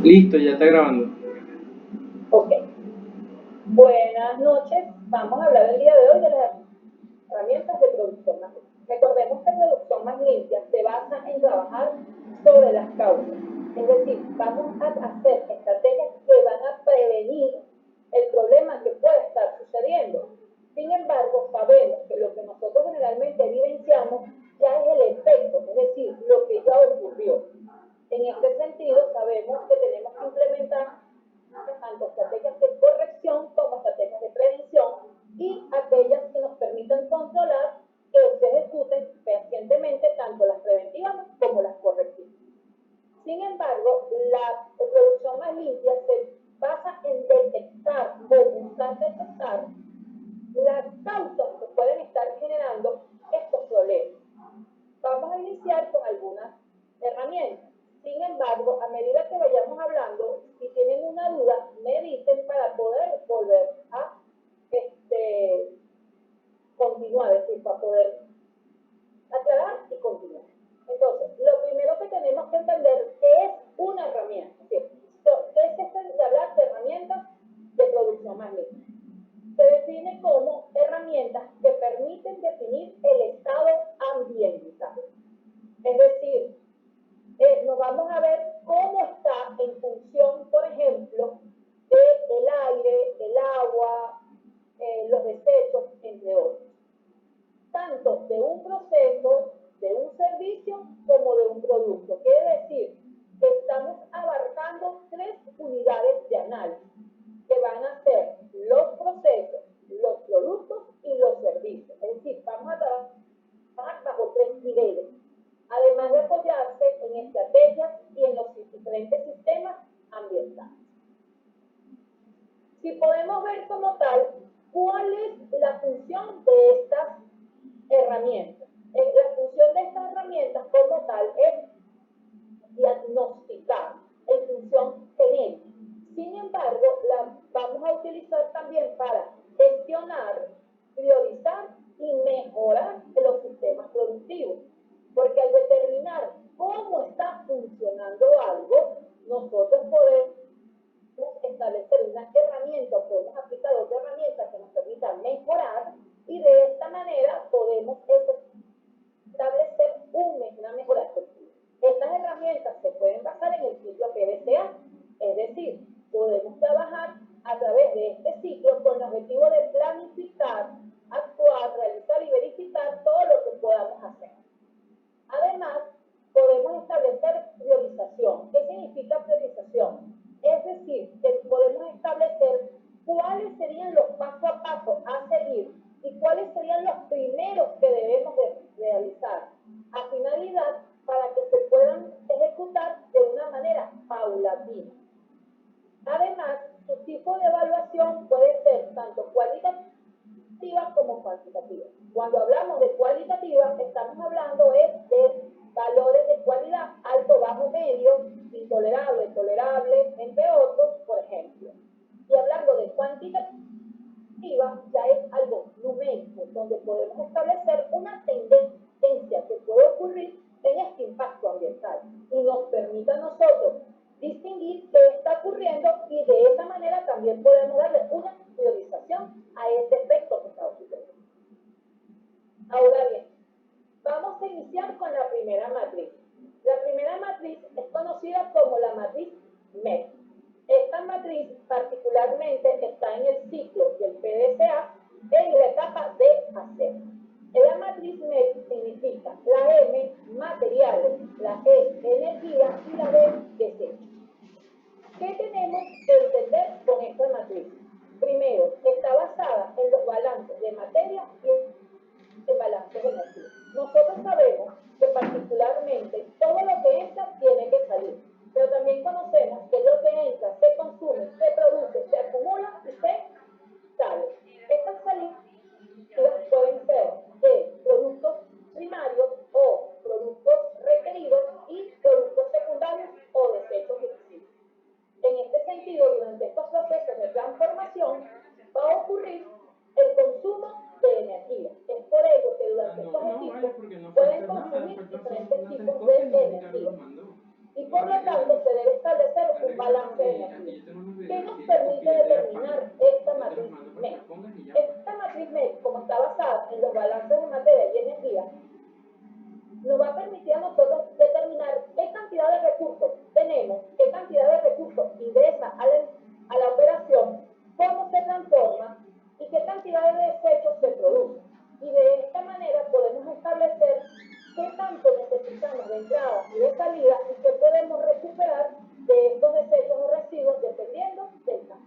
Listo, ya está grabando. Ok, buenas noches. Vamos a hablar el día de hoy de las herramientas de producción más limpia. Recordemos que producción más limpia se basa en trabajar sobre las causas. Es decir, vamos a hacer estrategias que van a prevenir el problema que puede estar sucediendo. Sin embargo, sabemos que lo que nosotros generalmente evidenciamos ya es el efecto, es decir, lo que ya ocurrió. En este sentido, sabemos que tenemos que implementar tanto estrategias de corrección como estrategias de prevención y aquellas que nos permitan controlar que se ejecuten fehacientemente tanto las preventivas como las correctivas. Sin embargo, la producción más limpia se basa en detectar o buscar detectar las causas que pueden estar generando estos problemas. Vamos a iniciar con algunas herramientas. Sin embargo, a medida que vayamos hablando, si tienen una duda, me dicen para poder volver a continuar, es decir, para poder aclarar y continuar. Entonces, lo primero que tenemos que entender es una herramienta. ¿Sí? ¿Qué es esto de hablar de herramientas de producción más limpia? Se define como herramientas que permiten definir el estado ambiental. Es decir, nos vamos a ver cómo está en función, por ejemplo, del aire, el agua, los desechos, entre otros. Tanto de un proceso, de un servicio, como de un producto. Quiere decir que estamos abarcando tres unidades de análisis, que van a ser los procesos, los productos y los servicios. Es decir, vamos a trabajar bajo tres niveles, además de apoyarse en estrategias y en los diferentes sistemas ambientales. Si podemos ver como tal, ¿cuál es la función de estas herramientas? La función de estas herramientas como tal es diagnosticar en función genérica. Sin embargo, la vamos a utilizar también para gestionar, priorizar y mejorar los sistemas productivos. Porque al determinar cómo está funcionando algo, nosotros podemos establecer una herramienta, podemos aplicar otra herramienta que nos permita mejorar y de esta manera podemos establecer una mejora efectiva. Estas herramientas se pueden basar en el ciclo PDCA, es decir, podemos trabajar a través de este ciclo con el objetivo de planificar, actuar, realizar y verificar todo lo que podamos hacer. Además, podemos establecer priorización. ¿Qué significa priorización? Es decir, que podemos establecer cuáles serían los paso a paso a seguir y cuáles serían los primeros que debemos de realizar a finalidad para que se puedan ejecutar de una manera paulatina. Además, su tipo de evaluación puede ser tanto cualitativa como cuantitativa. Cuando hablamos de cualitativa, estamos hablando de valores de cualidad alto, bajo, medio, intolerable, tolerable, entre otros, por ejemplo. Y hablando de cuantitativa, ya es algo numérico, donde podemos establecer una tendencia que puede ocurrir en este impacto ambiental y nos permite a nosotros distinguir qué está ocurriendo y de esa manera también podemos darle una priorización a ese efecto que está ocurriendo. Ahora bien, vamos a iniciar con la primera matriz. La primera matriz es conocida como la matriz MET. Esta matriz particularmente está en el ciclo del PDCA en la etapa de hacer. La matriz MET significa la M, materiales, la E, energía y la D, desecho. ¿Qué tenemos que entender con esta matriz? Primero, está basada en los balances de materia y el balance de energía. Nosotros sabemos que particularmente todo lo que entra tiene que salir, pero también conocemos que lo que entra se consume, se produce, se acumula y se sale. Estas salidas pueden ser de productos primarios o productos requeridos y productos secundarios o desechos residuos. En este sentido, durante estos procesos de transformación va a ocurrir el consumo de energía. Es por ello que durante estos equipos pueden consumir diferentes tipos de energía. Y por lo tanto se debe establecer un balance de energía. ¿Qué nos permite determinar esta matriz MEC? Esta matriz MEC, como está basada en los balances de materia y energía, nos va a permitir a nosotros determinar qué cantidad de recursos tenemos, qué cantidad de recursos ingresa a la operación, cómo se transforma y qué cantidad de desechos se produce. Y de esta manera podemos establecer qué tanto necesitamos de entrada y de salida y qué podemos recuperar de estos desechos o residuos dependiendo del caso.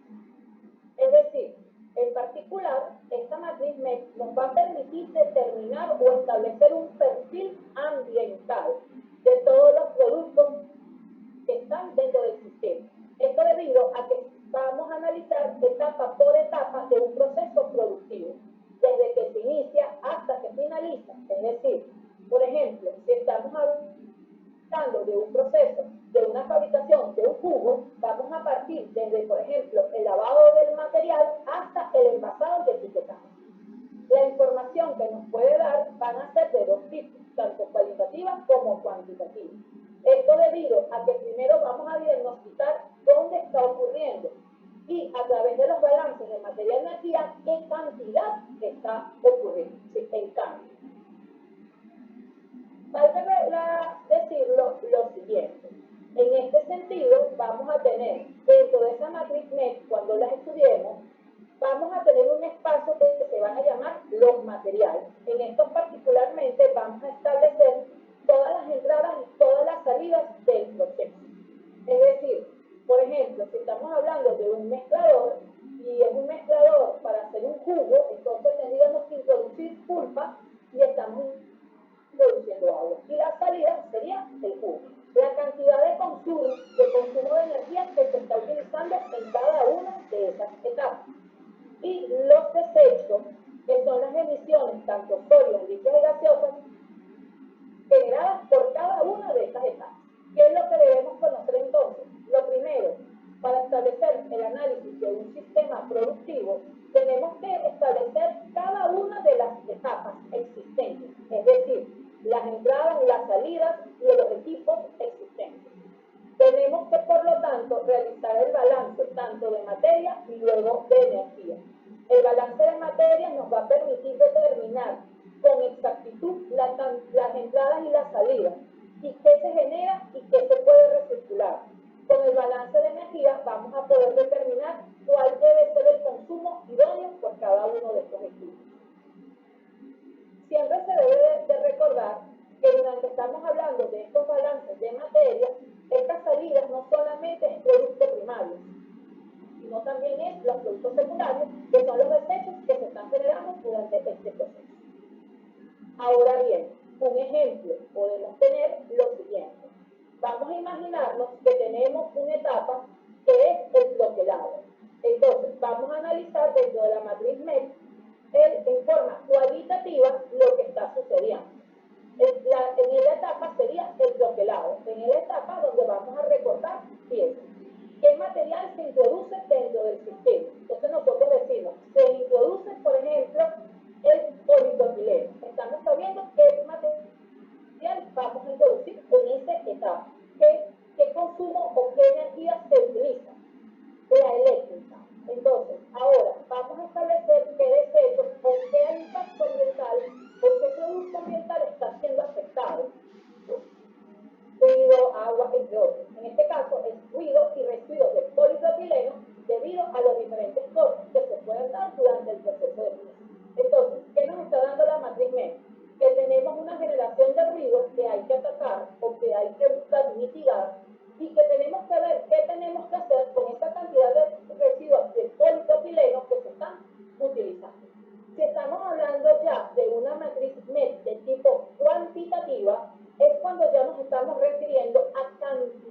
Es decir, en particular, esta matriz MEC nos va a permitir determinar o establecer un perfil ambiental de todos los productos que están dentro del sistema. Esto debido a que vamos a analizar etapa por etapa de un proceso productivo, desde que se inicia hasta que finaliza. Es decir, por ejemplo, si estamos hablando de un proceso, de una fabricación de un jugo, vamos a partir desde, por ejemplo, el lavado del material hasta el envasado y etiquetado. La información que nos puede dar van a ser de dos tipos, tanto cualitativa como cuantitativa. Esto debido a que primero vamos a diagnosticar dónde está ocurriendo y a través de los balances de materia y energía, qué cantidad está ocurriendo, ¿sí? En cambio. Falta decirlo lo siguiente. En este sentido, vamos a tener dentro de esa matriz MEC, cuando las estudiemos, vamos a tener un espacio que se van a llamar los materiales. En estos particularmente vamos a establecer todas las entradas y todas las salidas del proceso. Es decir, por ejemplo, si estamos hablando de un mezclador y es un mezclador para hacer un jugo, entonces tendríamos que introducir pulpa y estamos produciendo agua. Y la salida sería el jugo. La cantidad de consumo de energía que se está utilizando en cada una de esas etapas. Y los desechos, que son las emisiones, tanto sólidas, líquidas y gaseosas, generadas por cada una de estas etapas. ¿Qué es lo que debemos conocer entonces? Lo primero, para establecer el análisis de un sistema productivo, tenemos que establecer cada una de las etapas existentes, es decir, las entradas, las salidas y los equipos existentes. Tenemos que, por lo tanto, realizar el balance tanto de materia y luego de energía. El balance de materia nos va a permitir determinar con exactitud las entradas y las salidas y qué se genera y qué se puede recircular. Con el balance de energía vamos a poder determinar cuál debe ser el consumo idóneo por cada uno de estos equipos. Siempre se debe de recordar que durante estamos hablando de estos balances de materia, estas salidas no solamente es producto primario, sino también es los productos secundarios, que son los desechos que se están generando durante este proceso. Ahora bien, un ejemplo, podemos tener lo siguiente. Vamos a imaginarnos que tenemos una etapa que es el troquelado. Entonces, vamos a analizar dentro de la matriz MEC en forma cualitativa lo que está sucediendo. En la etapa sería el troquelado, en la etapa donde vamos a recortar piezas. ¿Qué material se introduce dentro del sistema? Entonces nosotros decimos, se introduce, por ejemplo, el polipropileno. Estamos sabiendo qué material vamos a introducir en esa etapa. ¿Qué consumo o qué energía se utiliza? La eléctrica. Entonces, ahora vamos a establecer qué desechos o qué impacto ambiental o qué producto ambiental está siendo afectado. Ruido, agua, entre otros. En este caso, es ruido y residuos de polipropileno debido a los diferentes costos que se pueden dar durante el proceso de producción. Entonces, ¿qué nos está dando la matriz MEC? Que tenemos una generación de ruido que hay que atacar o que hay que buscar mitigar y que tenemos que ver qué tenemos que hacer con esa cantidad de residuos de polipropileno que se están utilizando. Si estamos hablando ya de una matriz MEC de tipo cuantitativa, es cuando ya nos estamos refiriendo a cantidad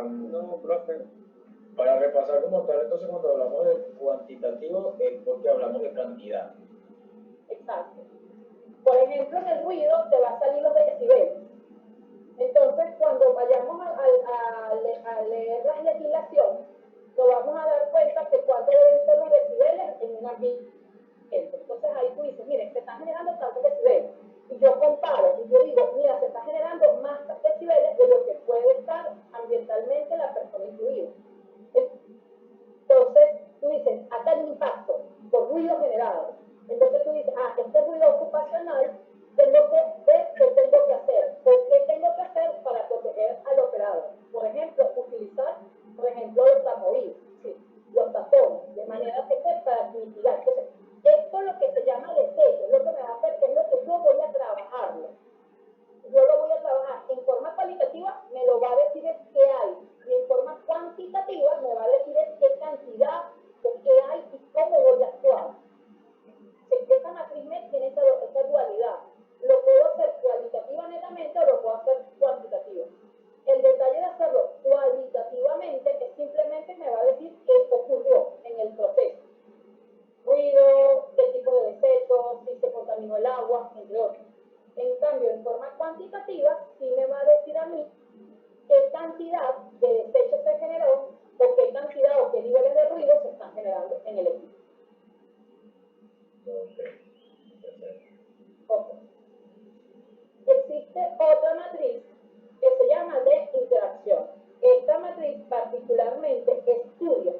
No, profe. Para repasar como tal, entonces cuando hablamos de cuantitativo es porque hablamos de cantidad. Exacto. Por ejemplo, en el ruido te va a salir los decibeles. Entonces, cuando vayamos a leer la legislación, nos vamos a dar cuenta que cuánto deben ser los decibeles en un ambiente. Entonces ahí tú dices, mire, se están generando tantos decibeles. Y yo comparo, y yo digo, mira, se está generando más decibeles de lo que puede estar ambientalmente la persona incluida. Entonces, tú dices, hasta el impacto por ruido generado. Entonces tú dices, este ruido ocupacional, tengo que ver qué tengo que hacer, o qué tengo que hacer para proteger al operador. Por ejemplo, utilizar, los tapones, ¿sí? Los tapones, de manera que para mitigar. Entonces, esto es lo que se llama desecho, es lo que me va a hacer, es lo que yo voy a trabajarlo. Yo lo voy a trabajar en forma cualitativa, me lo va a decir es qué hay, y en forma cuantitativa me va a decir es qué cantidad, o qué hay y cómo voy a actuar. Esta matriz MET tiene esa dualidad. Lo puedo hacer cualitativa netamente o lo puedo hacer cuantitativa. El detalle de hacerlo cualitativamente es simplemente me va a decir qué ocurrió en el proceso. Ruido, qué tipo de desechos, si se contaminó el agua, entre otros. En cambio, en forma cuantitativa, sí me va a decir a mí qué cantidad de desechos se generó o qué cantidad o qué niveles de ruido se están generando en el equipo. Okay. Existe otra matriz que se llama de interacción. Esta matriz particularmente estudia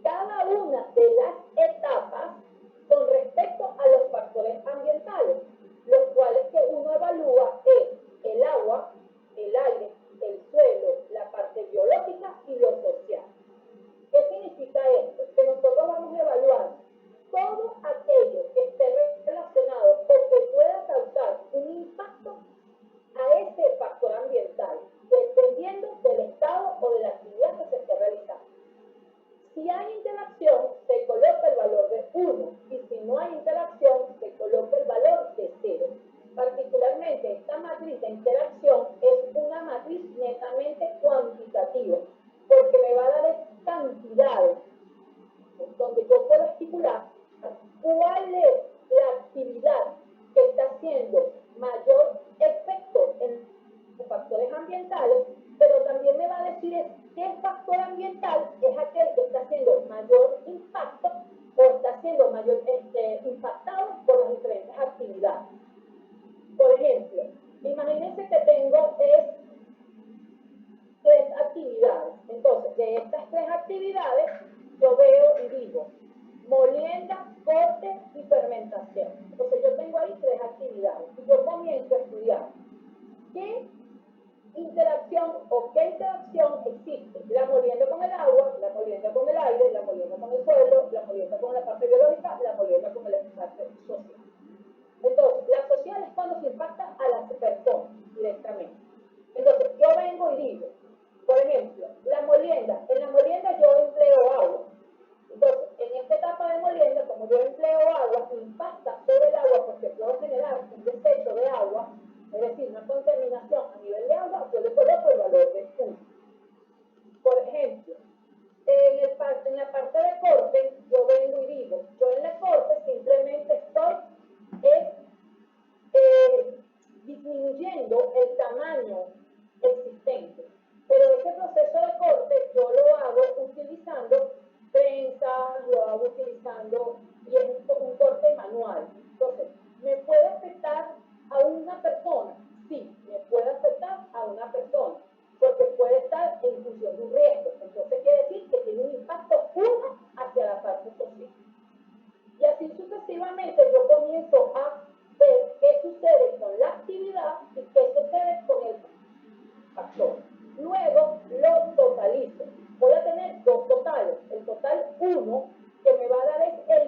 cada una de las etapas con respecto a los factores ambientales, los cuales que uno evalúa es el agua, el aire, el suelo, la parte biológica y lo social. ¿Qué significa esto? Que nosotros vamos a evaluar todo aquello que esté relacionado o que pueda causar un impacto a ese factor ambiental, dependiendo del estado o de la actividad que se esté realizando. Si hay interacción, se coloca el valor de 1, y si no hay interacción, se coloca el valor de 0. Particularmente, esta matriz de interacción es una matriz netamente cuantitativa, porque me va a dar cantidades, donde yo puedo estipular cuál es la actividad que está haciendo mayor efecto en los factores ambientales, pero también me va a decir qué factor ambiental es aquel que está haciendo mayor impacto o está siendo mayor impactado por las diferentes actividades. Por ejemplo, imagínense que tengo tres actividades. Entonces, de estas tres actividades, yo veo y digo, molienda, corte y fermentación. Entonces, yo tengo ahí tres actividades. Y yo comienzo a estudiar qué interacción o qué interacción existe. La molienda con el agua, la molienda con el aire, la molienda con el suelo, la molienda con la parte biológica, la molienda con la parte social. Entonces, la social es cuando se impacta a las personas directamente. Entonces, yo vengo y digo, por ejemplo, la molienda. En la molienda yo empleo agua. Entonces, en esta etapa de molienda, como yo empleo agua, impacta sobre el agua porque puedo generar un desecho de agua, es decir, una contaminación a nivel de agua, yo le coloco el valor de 1. Por ejemplo, en la parte de corte, yo vengo y digo, yo en la corte simplemente estoy disminuyendo el tamaño existente. Pero ese proceso de corte yo lo hago utilizando prensa, lo hago utilizando, y es un corte manual. Entonces, ¿me puede afectar a una persona? Sí, me puede afectar a una persona, porque puede estar en función de un riesgo. Entonces, quiere decir que tiene un impacto hacia la parte social. Y así sucesivamente yo comienzo a ver qué sucede con la actividad y qué sucede con el factor. Luego lo totalizo. Voy a tener dos totales. El total 1, que me va a dar es el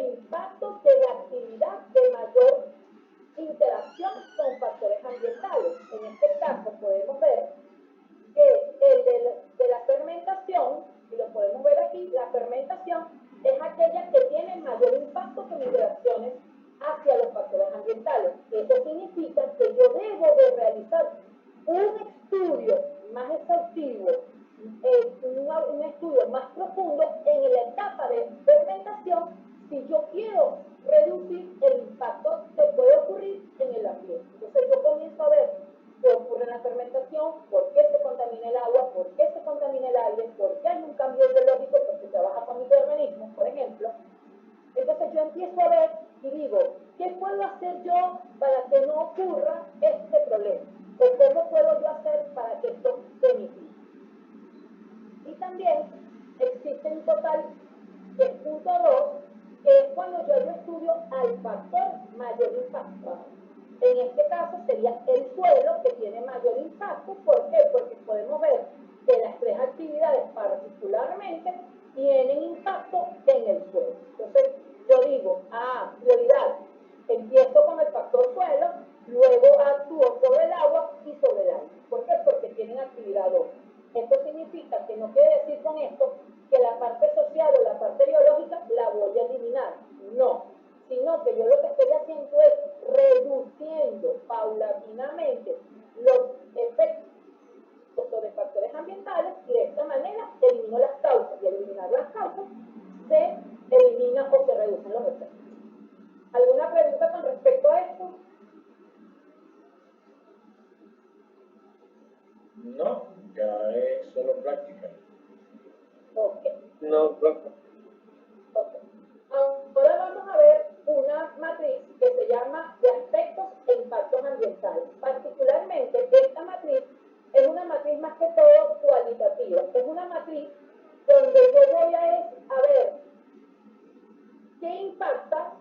cambio más profundo en la etapa de fermentación si yo quiero reducir el impacto que puede ocurrir en el ambiente. Entonces yo comienzo a ver qué ocurre en la fermentación, por qué se contamina el agua, por qué se contamina el aire, por qué hay un cambio biológico porque trabaja con microorganismos, por ejemplo. Entonces yo empiezo a ver y digo, ¿qué puedo hacer yo para que no ocurra este problema? ¿O cómo puedo yo hacer para que esto se mitigue? Y también existe un total, que es punto 2, que es cuando yo estudio al factor mayor impacto. En este caso sería el suelo que tiene mayor impacto. ¿Por qué? Porque podemos ver que las tres actividades particularmente tienen impacto en el suelo. Entonces yo digo, prioridad, empiezo con el factor suelo, luego actúo sobre el agua y sobre el aire. ¿Por qué? Porque tienen actividad 2. Esto significa que no quiere decir con esto que la parte social o la parte biológica la voy a eliminar. No, sino que yo lo que estoy haciendo es reduciendo paulatinamente los efectos sobre factores ambientales y de esta manera elimino las causas. Y al eliminar las causas se elimina o se reducen los efectos. ¿Alguna pregunta con respecto a esto? No, ya es solo práctica. Ok. No, profe. Okay. Ahora vamos a ver una matriz que se llama de aspectos e impactos ambientales. Particularmente, esta matriz es una matriz más que todo cualitativa. Es una matriz donde yo voy a ver qué impacta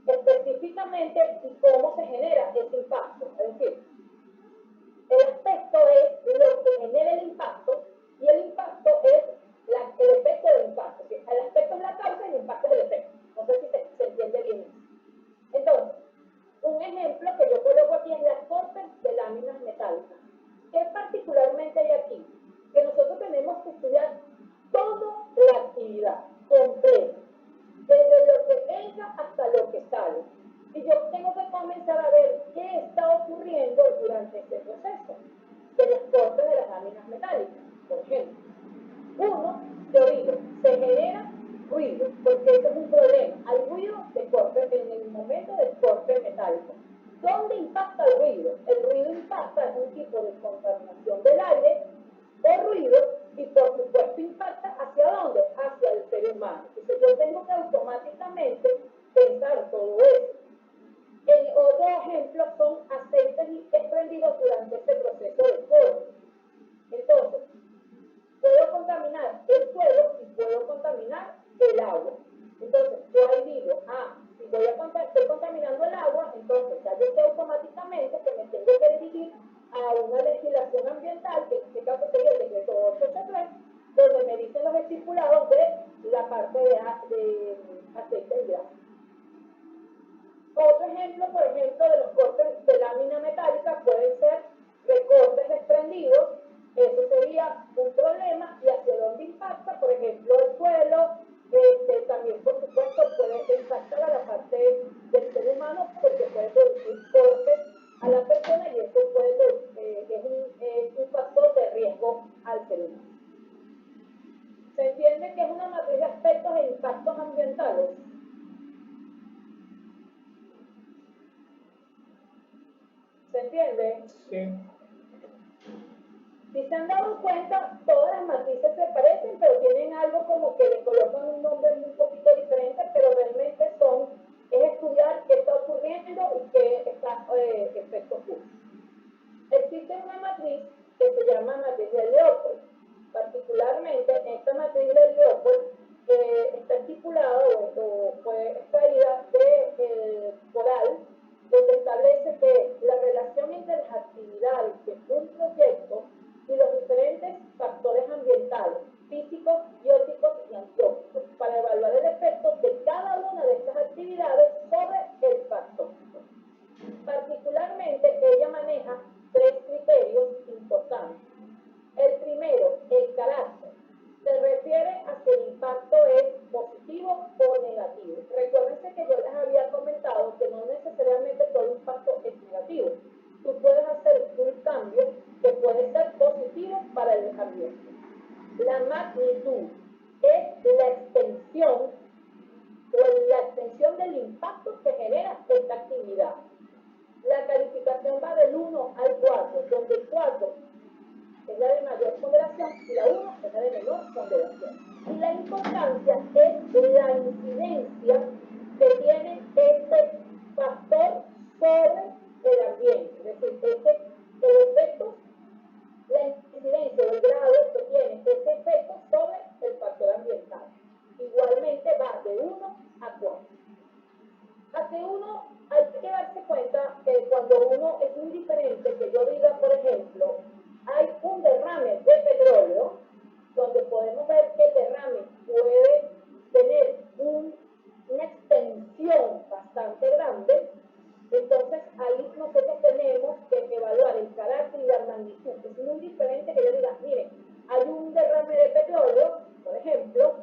específicamente y cómo se genera ese impacto. Es decir, el aspecto es lo que genera el impacto y el impacto es el efecto del impacto. ¿Sí? El aspecto es la causa y el impacto es el efecto. No sé si se entiende bien eso. Entonces, un ejemplo que yo coloco aquí es las cortes de láminas metálicas. ¿Qué particularmente hay aquí? Que nosotros tenemos que estudiar toda la actividad completa, desde lo que entra hasta lo que sale. Y yo tengo que comenzar a ver qué está ocurriendo durante este proceso de los cortes de las láminas metálicas. Por ejemplo, uno, yo digo, se genera ruido, porque eso es un problema. Hay ruido de corte en el momento del corte metálico. ¿Dónde impacta el ruido? El ruido impacta en un tipo de contaminación del aire o ruido y por supuesto impacta ¿hacia dónde? Hacia el ser humano. Entonces yo tengo que automáticamente pensar todo eso. Otro ejemplo son aceites desprendidos durante este proceso de corte. Entonces, puedo contaminar el suelo y puedo contaminar el agua. Entonces, yo ahí digo, si estoy contaminando el agua, entonces ya yo sé automáticamente que me tengo que dirigir a una legislación ambiental, que en este caso sería el decreto 883, donde me dicen los estipulados de la parte de aceite y grasa. Otro ejemplo, por ejemplo, de los cortes de lámina metálica pueden ser recortes desprendidos. Eso sería un problema y hacia dónde impacta, por ejemplo, el suelo. También, por supuesto, puede impactar a la parte del ser humano porque puede producir cortes a la persona y eso es un factor de riesgo al ser humano. ¿Se entiende que es una matriz de aspectos e impactos ambientales? ¿Se entiende? Sí. Si se han dado cuenta, todas las matrices se parecen, pero tienen algo como que le colocan un nombre un poquito diferente, pero realmente es estudiar qué está ocurriendo y qué efecto ocurre. Existe una matriz que se llama matriz de Leopold. Particularmente, esta matriz de Leopold está estipulada o fue extraída de Coral, donde establece que la relación entre las actividades de un proyecto y los diferentes factores ambientales, físicos, bióticos y antropios, para evaluar el efecto de cada una de estas actividades sobre el factor. Particularmente, ella maneja 3 criterios importantes. El primero, el carácter. Se refiere a si el impacto es positivo o negativo. Recuérdense que yo les había comentado que no necesariamente todo impacto es negativo. Tú puedes hacer un cambio que puede ser positivo para el ambiente. La magnitud. es la extensión del impacto que genera esta actividad. La calificación va del 1 al 4, donde el 4 es la de mayor ponderación y la 1 es la de menor ponderación. Y la importancia es la incidencia que tiene este factor sobre el ambiente, es decir, el efecto, la incidencia o el grado que tiene ese efecto sobre el factor ambiental. Igualmente va de 1 a 4. Aquí hay que darse cuenta que cuando uno es indiferente, que yo diga, por ejemplo, hay un derrame de petróleo, donde podemos ver que el derrame puede tener una extensión bastante grande, entonces ahí nosotros tenemos que evaluar el carácter y la magnitud. Es muy diferente que yo diga, miren, hay un derrame de petróleo, por ejemplo,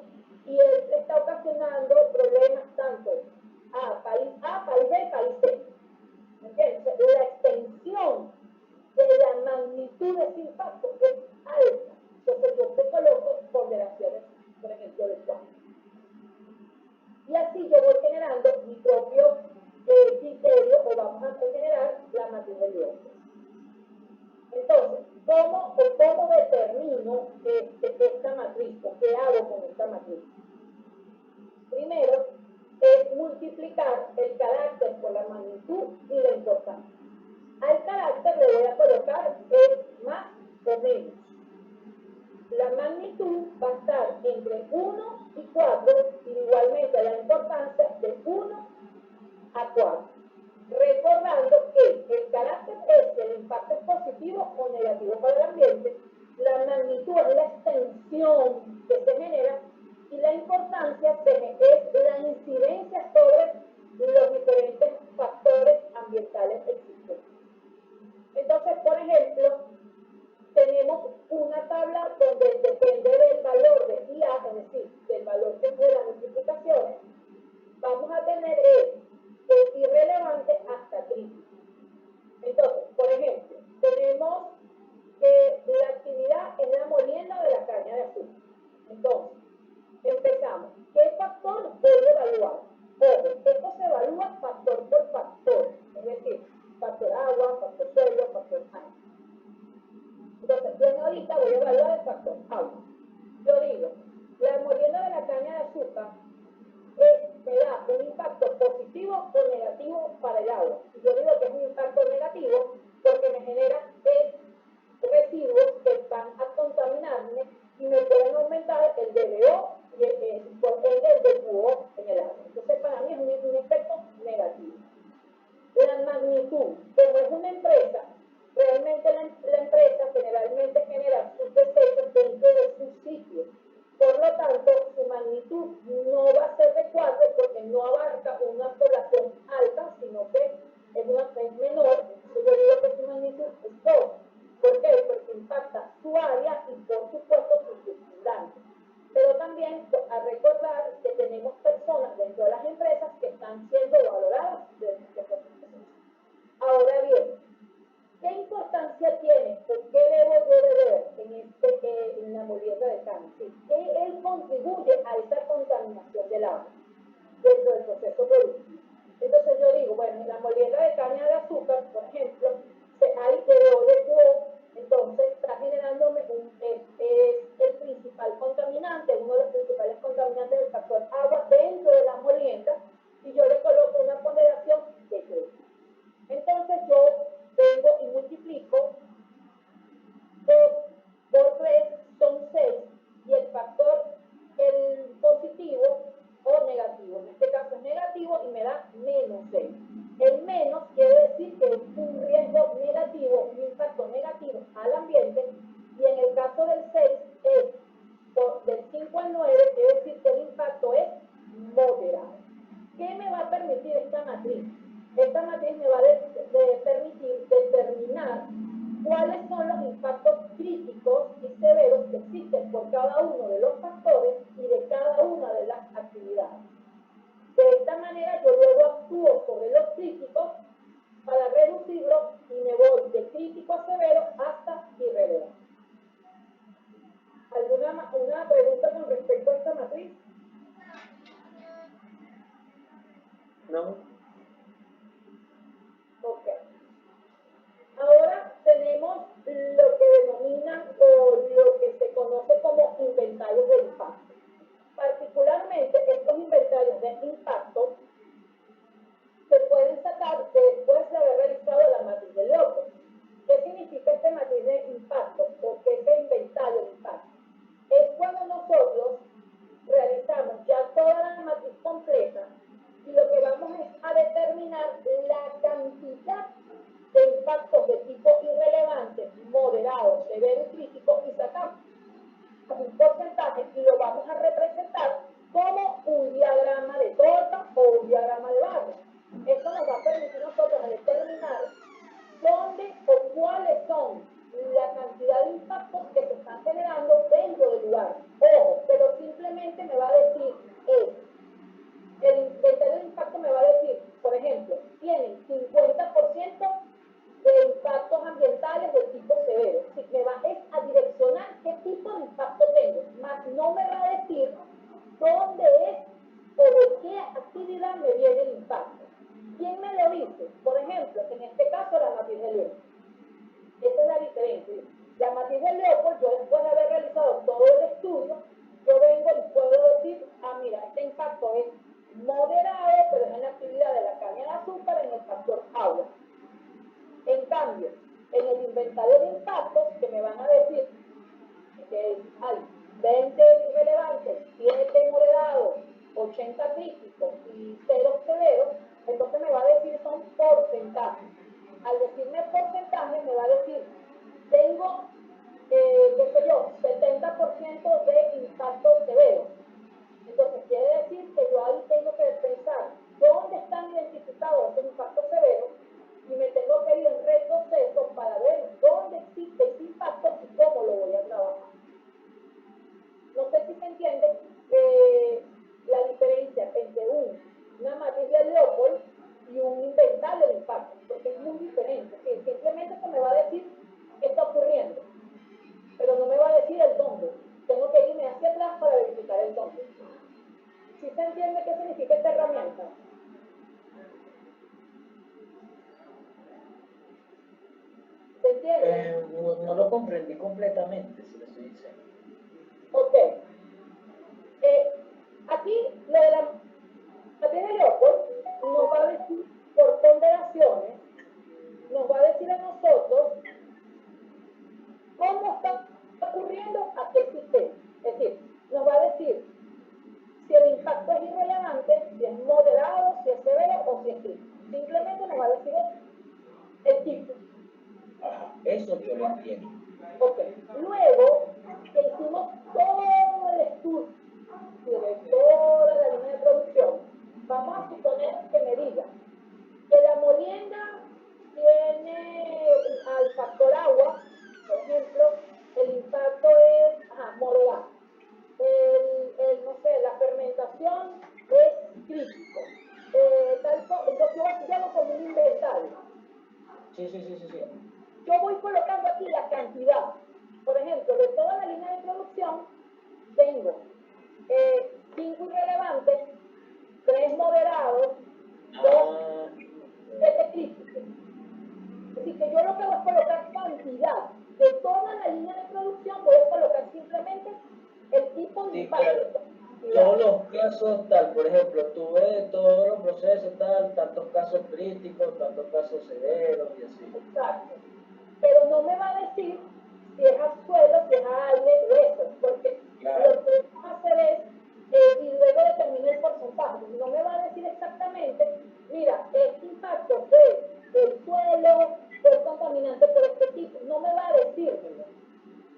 y él está ocasionando problemas tanto a país A, país B, país C. ¿Entiendes? La extensión de la magnitud de ese impacto es alta. Entonces yo te coloco ponderaciones, por ejemplo, de 4. Y así yo voy generando mi propio criterio, o vamos a generar la matriz de Liouville. Entonces, ¿cómo determino esta matriz? ¿O qué hago con esta matriz? Primero, es multiplicar el carácter por la magnitud y la importancia. Al carácter le voy a colocar el más o menos. La magnitud va a estar entre 1 y 4, y igualmente la importancia de 1 a 4. Recordando que el carácter es que el impacto es positivo o negativo para el ambiente, la magnitud es la extensión que se genera y la importancia es la incidencia sobre los diferentes factores ambientales existentes. Entonces, por ejemplo, tenemos una tabla donde depende del valor de IA, es decir, del valor que es de las multiplicaciones, vamos a tener de irrelevante hasta crítico. Entonces, por ejemplo, tenemos que la actividad es la molienda de la caña de azúcar. Entonces, empezamos. ¿Qué factor voy a evaluar? Ojo, esto se evalúa factor por factor, es decir, factor agua, factor suelo, factor aire. Entonces, yo ahorita voy a evaluar el factor agua. Yo digo, la molienda de la caña de azúcar me da un impacto positivo o negativo para el agua. Y yo digo que es un impacto negativo porque me genera residuos que van a contaminarme y me pueden aumentar el DBO y el DQO en el agua. Entonces, para mí es un efecto negativo. La magnitud, como es una empresa, realmente la empresa generalmente genera sus desechos dentro de sus sitios. Por lo tanto, su magnitud no va a ser de 4 porque no abarca una población alta, sino que es menor. Yo digo que su magnitud es 2. ¿Por qué? Porque impacta su área y, por supuesto, sus circundantes. Pero también a recordar que tenemos personas dentro de las empresas que están siendo valoradas desde este proceso. Ahora bien, ¿qué importancia tiene? ¿Por qué debo yo de ver en la molienda de caña? ¿Sí? Él contribuye a esa contaminación del agua dentro del proceso productivo. Entonces yo digo, bueno, en la molienda de caña de azúcar, por ejemplo, hay DO, entonces está generándome el principal contaminante, uno de los principales contaminantes del factor agua dentro de la molienda, y yo le coloco una ponderación de 3. Entonces yo vengo y multiplico 2 por 3 son 6, y el factor, el positivo o negativo, en este caso es negativo y me da menos 6. El menos quiere decir que es un riesgo negativo, un impacto negativo al ambiente, y en el caso del 6 es del 5 al 9, quiere decir que el impacto es moderado. ¿Qué me va a permitir esta matriz? Esta matriz me va a permitir determinar cuáles son los impactos críticos y severos que existen por cada uno de los factores y de cada una de las actividades. De esta manera yo luego actúo sobre los críticos para reducirlos y me voy de crítico a severo hasta irrelevante. ¿Alguna pregunta con respecto a esta inventarios de impacto. Particularmente, estos inventarios de impacto se pueden sacar después de haber realizado la matriz de Leopold. ¿Qué significa este matriz de impacto? ¿O qué es el inventario de impacto? Es cuando nosotros realizamos ya toda la matriz completa y lo que vamos es a determinar la cantidad de impactos de tipo irrelevante, moderado, severo y crítico y sacamos un porcentaje y lo vamos a representar como un diagrama de torta o un diagrama de barra. Esto nos va a permitir a nosotros determinar dónde o cuáles son la cantidad de impactos que se están generando dentro del lugar. Ojo, pero simplemente me va a decir el inventario de impacto me va a decir, por ejemplo, tienen 50% de impactos ambientales del tipo severo. Si me va a direccionar qué tipo de impacto tengo, más no me va a decir dónde es o de qué actividad me viene el impacto. ¿Quién me lo dice? Por ejemplo, en este caso la matriz de Leopold. Esa es la diferencia. La matriz de Leopold, yo después de haber realizado todo el estudio, yo vengo y puedo decir, mira, este impacto es moderado, pero es en la actividad de la caña de azúcar en el factor agua. En cambio, en el inventario de impactos, que me van a decir que hay 20 irrelevantes, 7 moderados, 80 críticos y 0 severos, entonces me va a decir son porcentajes. Al decirme porcentaje, me va a decir, tengo, qué sé yo, 70% de impactos severos. Entonces quiere decir que yo ahí tengo que pensar dónde están identificados esos impactos severos y me tengo que ir en retroceso para ver dónde existe ese impacto y cómo lo voy a trabajar. No sé si se entiende la diferencia entre una matriz de Leopold y un inventario de impacto, porque es muy diferente. Sí, simplemente se me va a decir qué está ocurriendo, pero no me va a decir el dónde. Tengo que irme hacia atrás para verificar el dónde. ¿Sí se entiende qué significa esta herramienta? ¿Se entiende? No lo comprendí completamente, si lo estoy diciendo. Ok. Aquí, lo de la matriz de Leopold nos va a decir por ponderaciones, nos va a decir a nosotros cómo está ocurriendo aquel sistema. Es decir, nos va a decir si el impacto es irrelevante, si es moderado, si es severo o si es crítico. Simplemente nos va a decir eso, el tipo. Ajá, eso yo lo entiendo. Ok, luego que hicimos todo el estudio de toda la línea de producción, vamos a suponer que me diga que la molienda tiene al factor agua, por ejemplo, el impacto es moderado. No sé, la fermentación es crítico. Entonces yo hago como un inventario. Sí. Yo voy colocando aquí la cantidad. Por ejemplo, de toda la línea de producción, tengo 5 irrelevantes, 3 moderados, 2 críticos. Es decir, que yo lo que voy a colocar cantidad. De toda la línea de producción voy a colocar simplemente el tipo de impacto. Todos los casos tal, por ejemplo, tú ves todos los procesos tal, tantos casos críticos, tantos casos severos y así. Exacto. Pero no me va a decir si es a suelo, si es a aire o eso, porque lo que vamos a hacer es, y luego determina el porcentaje. No me va a decir exactamente, mira, este impacto del suelo, del contaminante por este tipo, no me va a decir,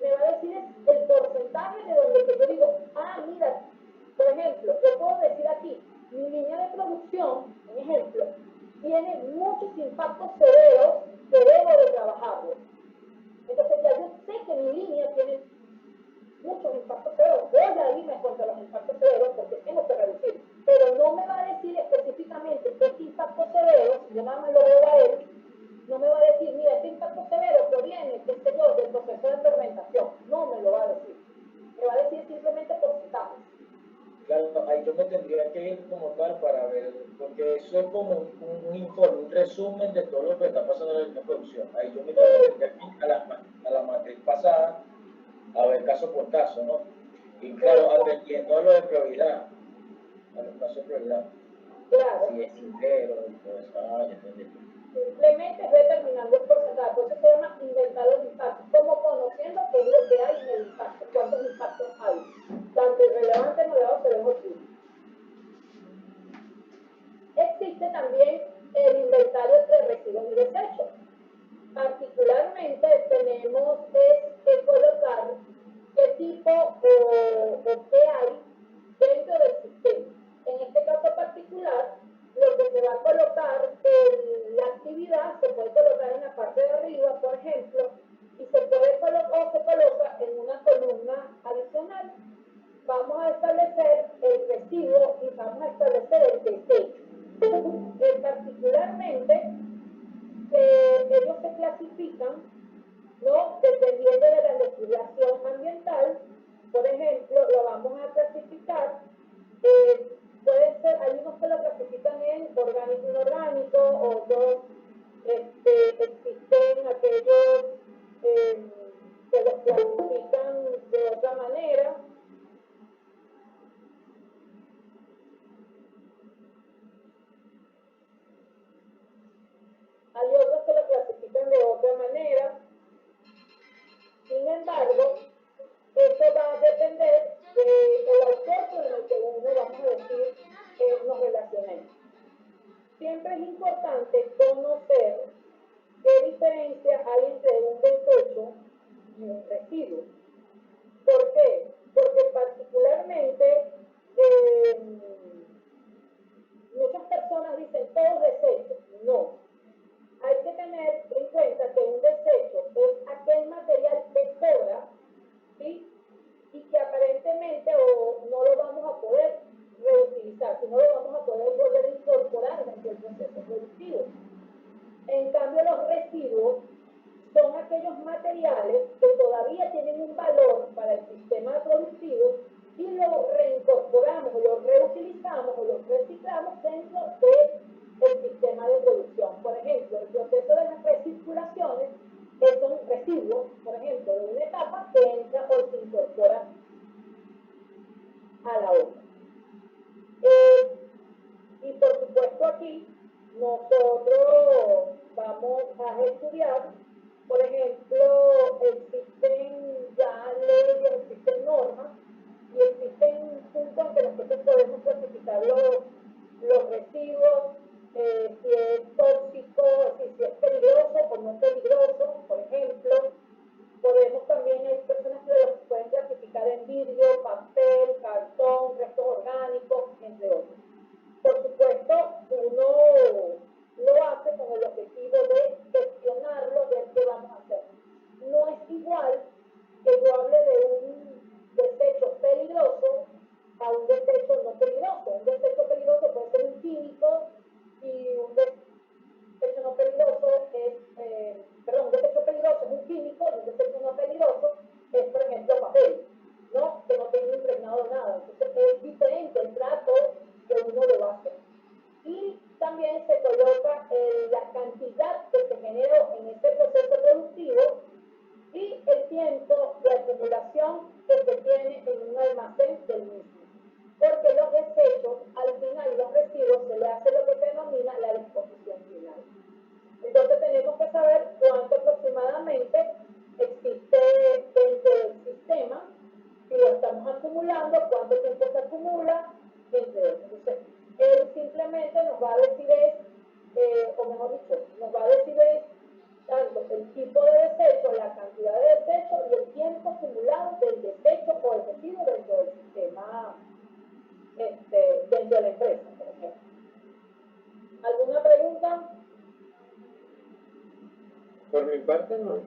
me va a decir el porcentaje de donde yo digo, mira, por ejemplo, yo puedo decir aquí, mi línea de producción, un ejemplo, tiene muchos impactos severos que debo de trabajarlos. Entonces ya yo sé que mi línea tiene muchos impactos severos. Voy a irme contra los impactos severos porque tengo que reducir. Pero no me va a decir específicamente qué impacto severo, si yo nada más lo veo a él, no me va a decir, mira, este impacto severo proviene, qué sé yo, del proceso de fermentación. No me lo va a decir. Me va a decir simplemente porcentajes. Claro, ahí yo me tendría que ir como tal para ver, porque eso es como un informe, un resumen de todo lo que está pasando en la producción. Ahí yo me tendría que ir a la matriz pasada a ver caso por caso, ¿no? Y claro, atendiendo a lo de prioridad, a los casos de prioridad. Claro. Si es sincero, pues, ya entendí. Simplemente es determinando el porcentaje, por eso se llama inventario de impacto, como conociendo qué es lo que hay en el impacto, cuántos impactos hay, tanto irrelevante, moderado, severo o crítico. Existe también el inventario de residuos y desechos. Particularmente tenemos que colocar qué tipo o qué hay dentro del sistema. En este caso particular, lo que se va a colocar en la actividad se puede colocar en la parte de arriba, por ejemplo, y se puede colocar o se coloca en una columna adicional. Vamos a establecer el residuo y vamos a establecer el desecho. Particularmente, ellos se clasifican, ¿no? Dependiendo de la legislación ambiental. Por ejemplo, lo vamos a clasificar, pueden ser, hay unos que lo clasifican en orgánico e inorgánico, otros existen aquellos que los clasifican de otra manera. Hay otros que lo clasifican de otra manera. Sin embargo, esto va a depender del autor con el que uno, vamos a decir, nos relacionemos. Siempre es importante conocer qué diferencia hay entre un desecho y un residuo. ¿Por qué? Porque particularmente muchas personas dicen todos desechos. No. Hay que tener en cuenta que un desecho es aquel material que sobra, ¿sí? Y que aparentemente no lo vamos a poder reutilizar, sino lo vamos a poder volver a incorporar dentro del proceso productivo. En cambio, los residuos son aquellos materiales que todavía tienen un valor para el sistema productivo y lo reincorporamos, o lo reutilizamos, o lo reciclamos dentro del sistema de producción. Por ejemplo, el proceso de las recirculaciones son residuos, por ejemplo, de una etapa que entra o se incorpora a la otra. Y por supuesto aquí nosotros vamos a estudiar, por ejemplo, existen ya leyes, existen normas y existen puntos en que nosotros podemos clasificar los residuos, si es tóxico, si es peligroso o no peligroso, por ejemplo. Podemos también, hay personas que los pueden clasificar en vidrio, papel, cartón, restos orgánicos, entre otros. Por supuesto, uno lo hace con el objetivo de gestionarlo, de qué vamos a hacer. No es igual que yo hable de un desecho peligroso a un desecho no peligroso. Un desecho peligroso puede ser un químico y un desecho no peligroso es, un desecho peligroso es un químico y un desecho no peligroso es, por ejemplo, papel, ¿no? Que no tenga impregnado nada. Entonces es diferente el trato que uno le va a hacer. Y también se coloca la cantidad que se generó en este proceso productivo y el tiempo de acumulación que se tiene en un almacén del mismo. Porque los desechos, al final, y los residuos, se le hace lo que se denomina la disposición final. Entonces tenemos que saber cuánto aproximadamente existe dentro del sistema, si lo estamos acumulando, cuánto tiempo se acumula, entre otros. Entonces, él simplemente nos va a decir o mejor dicho, nos va a decir tanto el tipo de desecho, la cantidad de desecho y el tiempo acumulado del desecho o el residuo dentro del sistema, dentro de la empresa, por ejemplo. ¿Alguna pregunta? Por mi parte, no.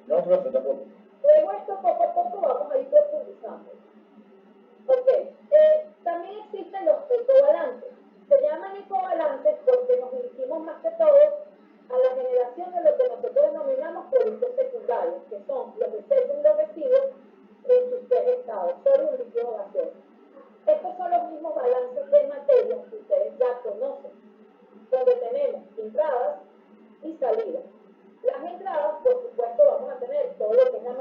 No, profe, tampoco. Luego esto poco a poco vamos a ir profundizando. Ok, también existen los ecobalances. Se llaman ecobalances porque nos dirigimos más que todo a la generación de lo que nosotros denominamos productos secundarios, que son los desechos y los residuos en sus tres estados, sólido, líquido o gaseoso. Estos son los mismos balances de materia que ustedes ya conocen, donde tenemos entradas y salidas. Las entradas, por supuesto, vamos a tener todo lo que es la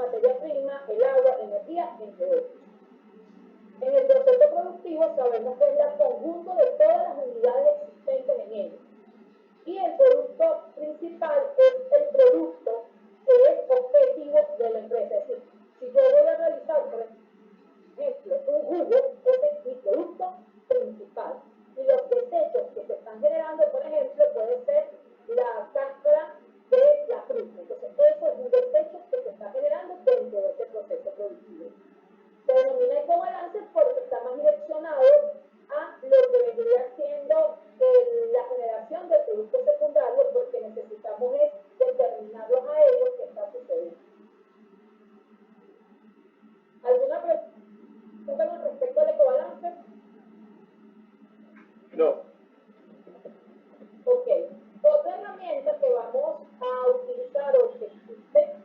entre otros. En el proceso productivo sabemos que es el conjunto de todas las unidades existentes en él. Y el producto principal es el producto que es objetivo de la empresa. Es decir, si yo voy a realizar, por ejemplo, un jugo, ese es mi producto principal. Y los desechos que se están generando, por ejemplo, puede ser la cáscara de la fruta. Entonces, eso es un desecho que se está generando dentro de ese proceso productivo. Se denomina ecobalance porque está más direccionado a lo que vendría siendo la generación de productos secundarios, porque necesitamos es determinarlos a ellos qué está sucediendo. ¿Alguna pregunta con respecto al ecobalance? No. Ok. Otra herramienta que vamos a utilizar o que existe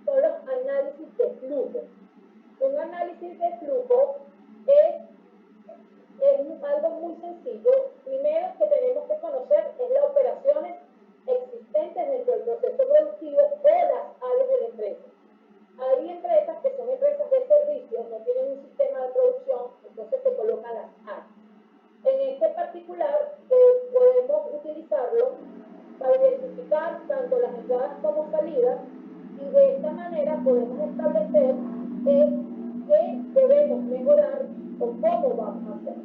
son los análisis de flujo. Un análisis de flujo es algo muy sencillo. Primero que tenemos que conocer es las operaciones existentes dentro del proceso productivo o las áreas de la empresa. Hay empresas que son empresas de servicios, no tienen un sistema de producción, entonces se colocan las áreas. En este particular podemos utilizarlo para identificar tanto las entradas como salidas y de esta manera podemos establecer qué debemos mejorar o cómo vamos a hacer.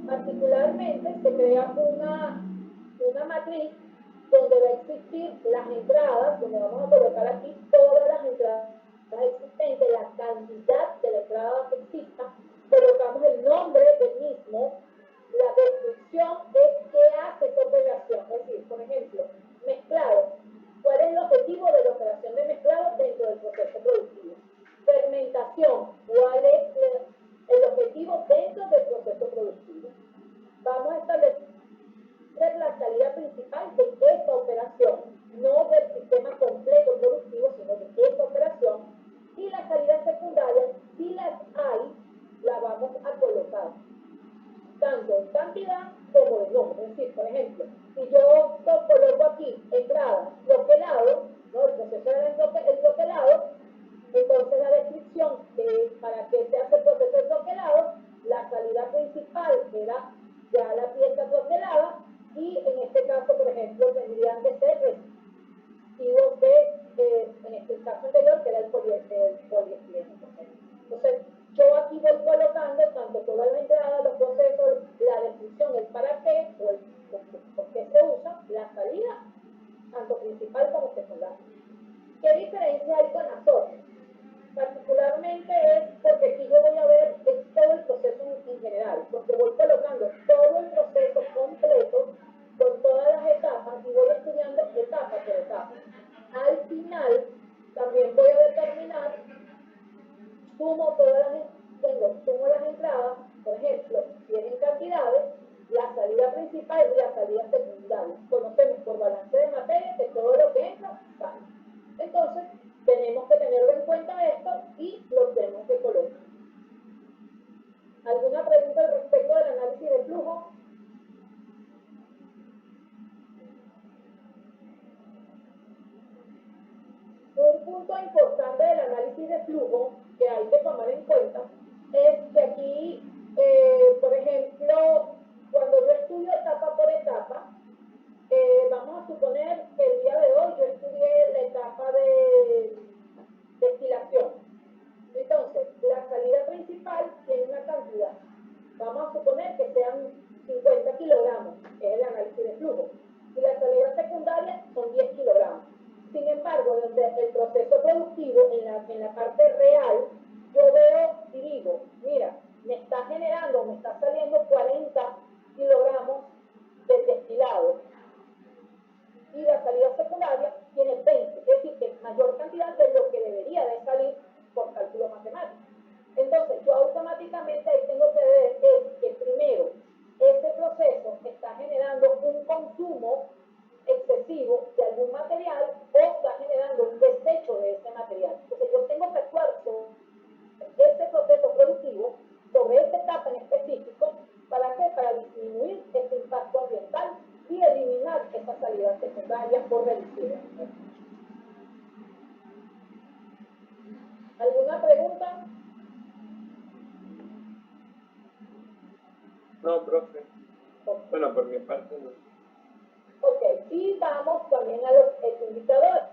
Particularmente se crea una matriz donde va a existir las entradas, donde vamos a colocar aquí todas las entradas existentes, la cantidad de la entrada que exista, colocamos el nombre del mismo, la descripción es qué hace esta operación, es decir, por ejemplo, mezclado, cuál es el objetivo de la operación de mezclado dentro del proceso productivo. Fermentación, cuál es el objetivo dentro del proceso productivo. Vamos a establecer la salida principal de esta operación, no del sistema completo productivo, sino de esta operación, y las salidas secundarias, si las hay, la vamos a colocar tanto en cantidad como en nombre. Es decir, por ejemplo, si yo coloco aquí entrada, troquelado, ¿no? El proceso del troquelado, entonces la descripción de para qué se hace el proceso de troquelado, la salida principal era ya la pieza troquelada, y en este caso, por ejemplo, tendrían que ser residuos en este caso anterior, que era el poliestireno. Entonces, yo aquí voy colocando tanto todas las entradas, los procesos, la descripción, el para qué, o el por qué se usa, la salida, tanto principal como secundaria. ¿Qué diferencia hay con Azor? Particularmente es porque aquí yo voy a ver todo el proceso en general, porque voy colocando todo el proceso completo con todas las etapas y voy estudiando etapa por etapa. Al final también voy a determinar, sumo las entradas, por ejemplo, si es en cantidades, la salida principal y la salida secundaria. Conocemos por balance de materia que todo lo que entra sale. Entonces, tenemos que tenerlo en cuenta esto y lo tenemos que colocar. ¿Alguna pregunta al respecto del análisis de flujo? Un punto importante del análisis de flujo que hay que tomar en cuenta es que aquí, por ejemplo, cuando yo estudio etapa por etapa, vamos a suponer que el día de hoy yo estudié la etapa de destilación. Entonces, la salida principal tiene una cantidad. Vamos a suponer que sean 50 kilogramos, que es el análisis de flujo. Y la salida secundaria son 10 kilogramos. Sin embargo, desde el proceso productivo, en la parte real, yo veo y digo, mira, me está generando, me está saliendo 40 kilogramos de destilado. Y la salida secundaria tiene 20, es decir, que es mayor cantidad de lo que debería de salir por cálculo matemático. Entonces, yo automáticamente ahí tengo que ver que primero, este proceso está generando un consumo excesivo de algún material o está generando un desecho de ese material. Entonces, yo tengo que actuar sobre este proceso productivo, sobre esta etapa en específico, ¿para qué? Para disminuir este impacto ambiental y eliminar esas salidas secundarias por reducidas. ¿Alguna pregunta? No, profe. Ok. Bueno, por mi parte no. Ok, y vamos también a los ecoindicadores.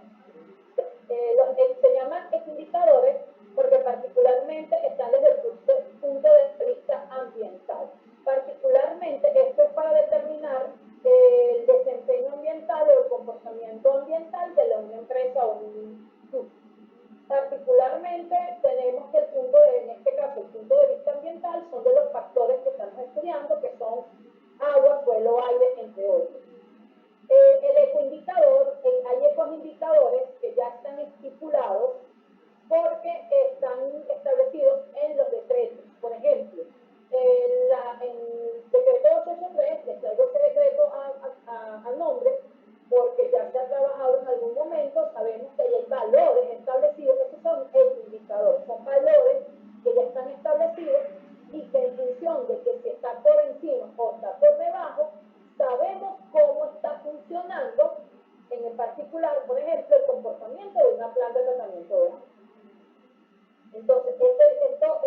Se llaman ecoindicadores porque particularmente están desde el punto de vista ambiental. Particularmente esto es para determinar el desempeño ambiental o el comportamiento ambiental de una empresa o un instituto. Particularmente tenemos que en este caso, el punto de vista ambiental son de los factores que estamos estudiando, que son agua, suelo, aire, entre otros. El ecoindicador, hay ecoindicadores que ya están estipulados porque están establecidos en los decretos. Por ejemplo, en el decreto 883, les traigo ese decreto a nombre, porque ya se ha trabajado en algún momento, sabemos que hay valores establecidos, esos son ecoindicadores, son valores que ya están establecidos y que en función de que si está por encima o está por debajo, sabemos cómo está funcionando, en particular, por ejemplo, el comportamiento de una planta de tratamiento de agua. Entonces, estos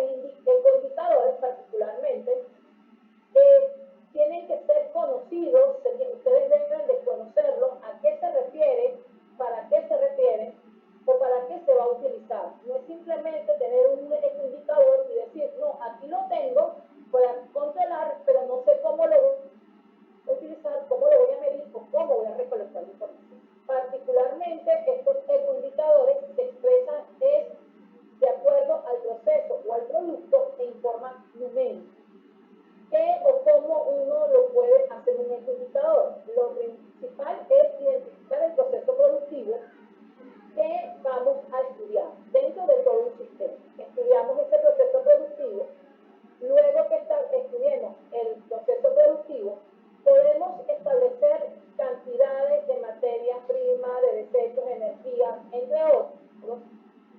indicadores particularmente tienen que ser conocidos, ustedes deben de conocerlos, a qué se refiere, para qué se refiere o para qué se va a utilizar. No es simplemente tener un indicador y decir, no, aquí lo tengo para controlar, pero no sé cómo lo voy a utilizar, cómo lo voy a medir o cómo voy a recolectar la información. Particularmente, estos ecoindicadores se expresan de acuerdo al proceso o al producto en forma numérica. ¿Qué o cómo uno lo puede hacer un ecoindicador? Lo principal es identificar el proceso productivo que vamos a estudiar dentro de todo un sistema. Estudiamos ese proceso productivo. Luego que estudiemos el proceso productivo, podemos establecer cantidades de materia prima, de desechos, energía, entre otros.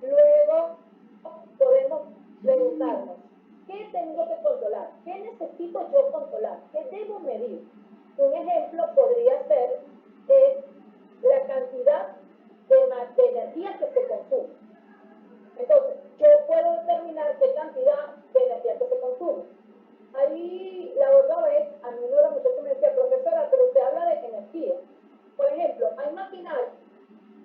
Luego podemos preguntarnos, ¿qué tengo que controlar? ¿Qué necesito yo controlar? ¿Qué debo medir? Un ejemplo podría ser la cantidad de energía que se consume. Entonces, yo puedo determinar qué cantidad de energía que se consume. Ahí, la otra vez, a mí uno de los muchachos me decía, profesora, pero usted habla de energía. Por ejemplo, hay maquinaria,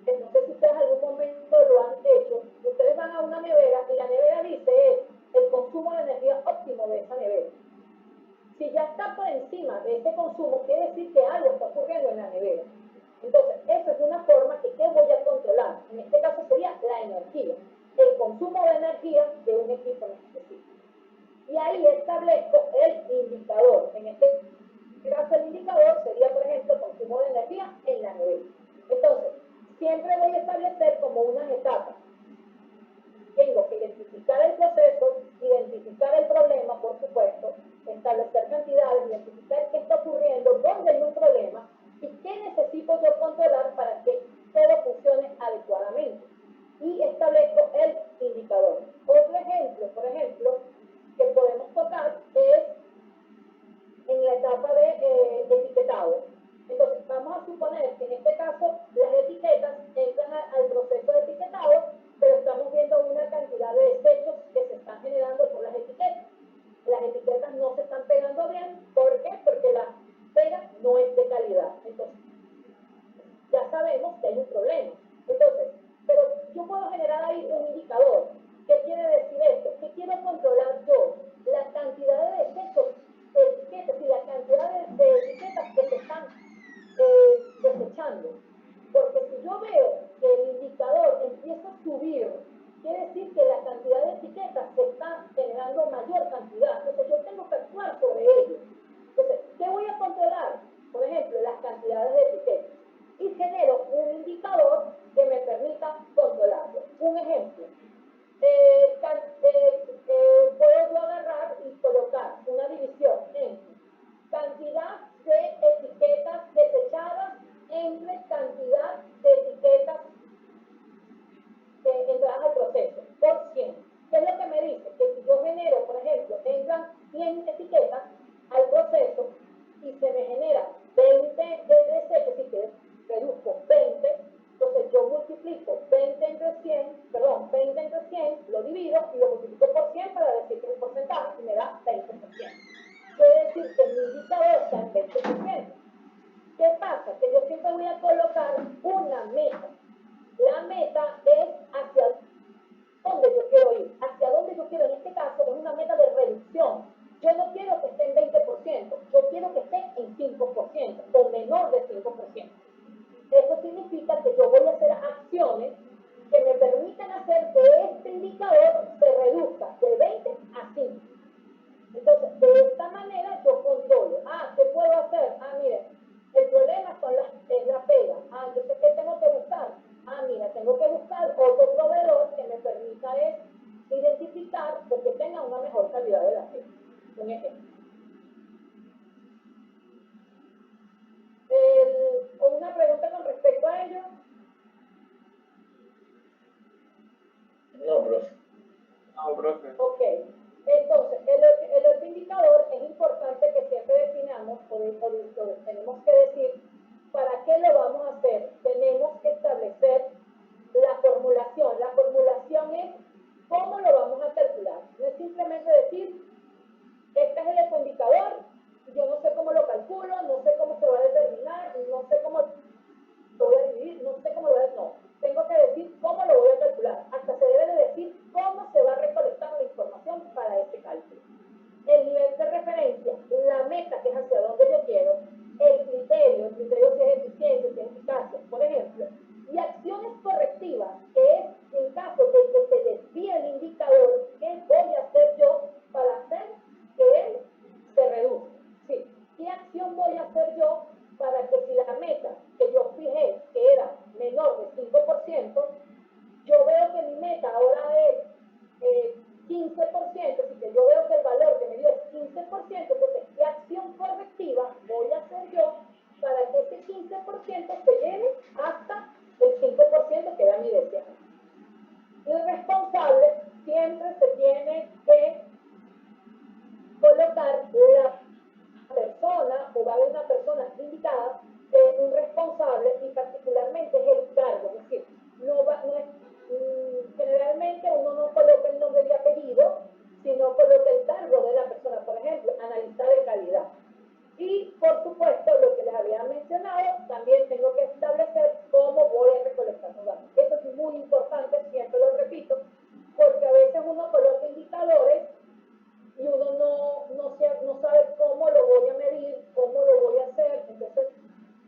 que no sé si ustedes en algún momento lo han hecho, ustedes van a una nevera y la nevera dice el consumo de energía óptimo de esa nevera. Si ya está por encima de ese consumo, quiere decir que algo está ocurriendo en la nevera. Entonces, esa es una forma que ¿qué voy a controlar? En este caso sería la energía, el consumo de energía de un equipo en específico. Y ahí establezco el indicador. En este caso, el indicador sería, por ejemplo, consumo de energía en la nevera. Entonces, siempre voy a establecer como unas etapas. Tengo que identificar el proceso, identificar el problema, por supuesto, establecer cantidades, identificar qué está ocurriendo, dónde hay un problema y qué necesito yo controlar para que todo funcione adecuadamente. Y establezco el indicador. Otro ejemplo, por ejemplo, que podemos tocar es en la etapa de etiquetado. Entonces, vamos a suponer que en este caso las etiquetas entran al proceso de etiquetado, pero estamos viendo una cantidad de desechos que se están generando por las etiquetas. Las etiquetas no se están pegando bien. ¿Por qué? Porque la pega no es de calidad. Entonces, ya sabemos que hay un problema. Entonces, pero yo puedo generar ahí un indicador. ¿Qué quiere decir esto? ¿Qué quiero controlar yo? La cantidad de desechos de etiquetas y la cantidad de etiquetas que se están desechando. Porque si yo veo que el indicador empieza a subir, quiere decir que la cantidad de calidad de la vida. Un ejemplo. ¿Una pregunta con respecto a ello? No, profe. No, profe. Ok. Entonces, el otro indicador es importante que siempre definamos, o tenemos que decir, ¿para qué lo vamos a hacer? Tenemos que establecer la formulación. La formulación es cómo lo vamos a calcular. No es simplemente decir, este es el ecoindicador, yo no sé cómo lo calculo, no sé cómo se va a determinar, no sé cómo lo voy a dividir, no sé cómo lo voy a... No, tengo que decir cómo lo voy a calcular. Hasta se debe de decir cómo se va a recolectar la información para este cálculo. El nivel de referencia, la meta, que es hacia dónde yo quiero, el criterio si es eficiencia, si es eficacia, por ejemplo, y acciones correctivas, que es en caso de que se desvíe el indicador, ¿qué voy a hacer yo para hacer que él se reduzca? Sí. ¿Qué acción voy a hacer yo para que si la meta que yo fijé, que era menor de 5%, yo veo que mi meta ahora es 15%, así que yo veo que el valor que me dio es 15%, entonces, ¿qué acción correctiva voy a hacer yo para que ese 15% se lleve hasta el 5% que era mi deseo? El responsable siempre se tiene que colocar la persona, o va a haber una persona indicada, un responsable, y particularmente es el cargo, es decir, generalmente uno no coloca el nombre y apellido, sino coloca el cargo de la persona, por ejemplo, analista de calidad. Y, por supuesto, lo que les había mencionado, también tengo que establecer cómo voy a recolectar los datos. Eso es muy importante, siempre lo repito, porque a veces uno coloca indicadores y uno no sabe cómo lo voy a medir, cómo lo voy a hacer. Entonces,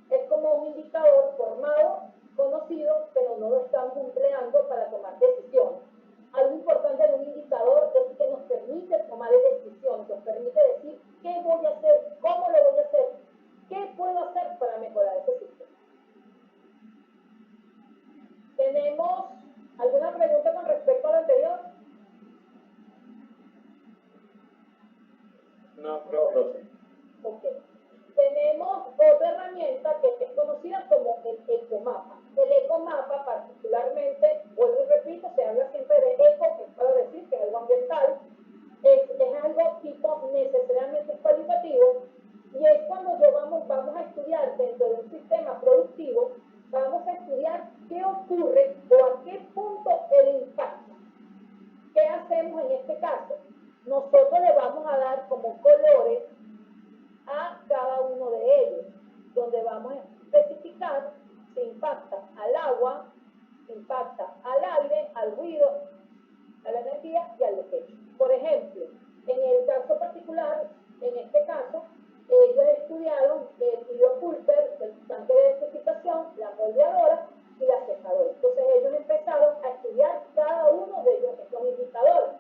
es como un indicador formado, conocido, pero no lo estamos empleando para tomar decisiones. Algo importante de un indicador es que nos permite tomar decisiones, nos permite decir qué voy a hacer, cómo lo voy a hacer, qué puedo hacer para mejorar ese sistema. ¿Tenemos alguna pregunta con respecto a lo anterior? No, profe. Ok. Tenemos otra herramienta que es conocida como el ecomapa. El ecomapa, particularmente, vuelvo y repito, se habla siempre de eco, que es para decir que es algo ambiental, es algo tipo necesariamente cualitativo, y es cuando vamos a estudiar dentro de un sistema productivo, vamos a estudiar qué ocurre o a qué punto el impacto. ¿Qué hacemos en este caso? Nosotros le vamos a dar como colores a cada uno de ellos, donde vamos a especificar si impacta al agua, si impacta al aire, al ruido, a la energía y al desecho. Por ejemplo, en el caso particular, en este caso, ellos estudiaron el hilo pulper, el tanque de desificación, la moldeadora y la secadora. Entonces ellos empezaron a estudiar cada uno de ellos, estos indicadores.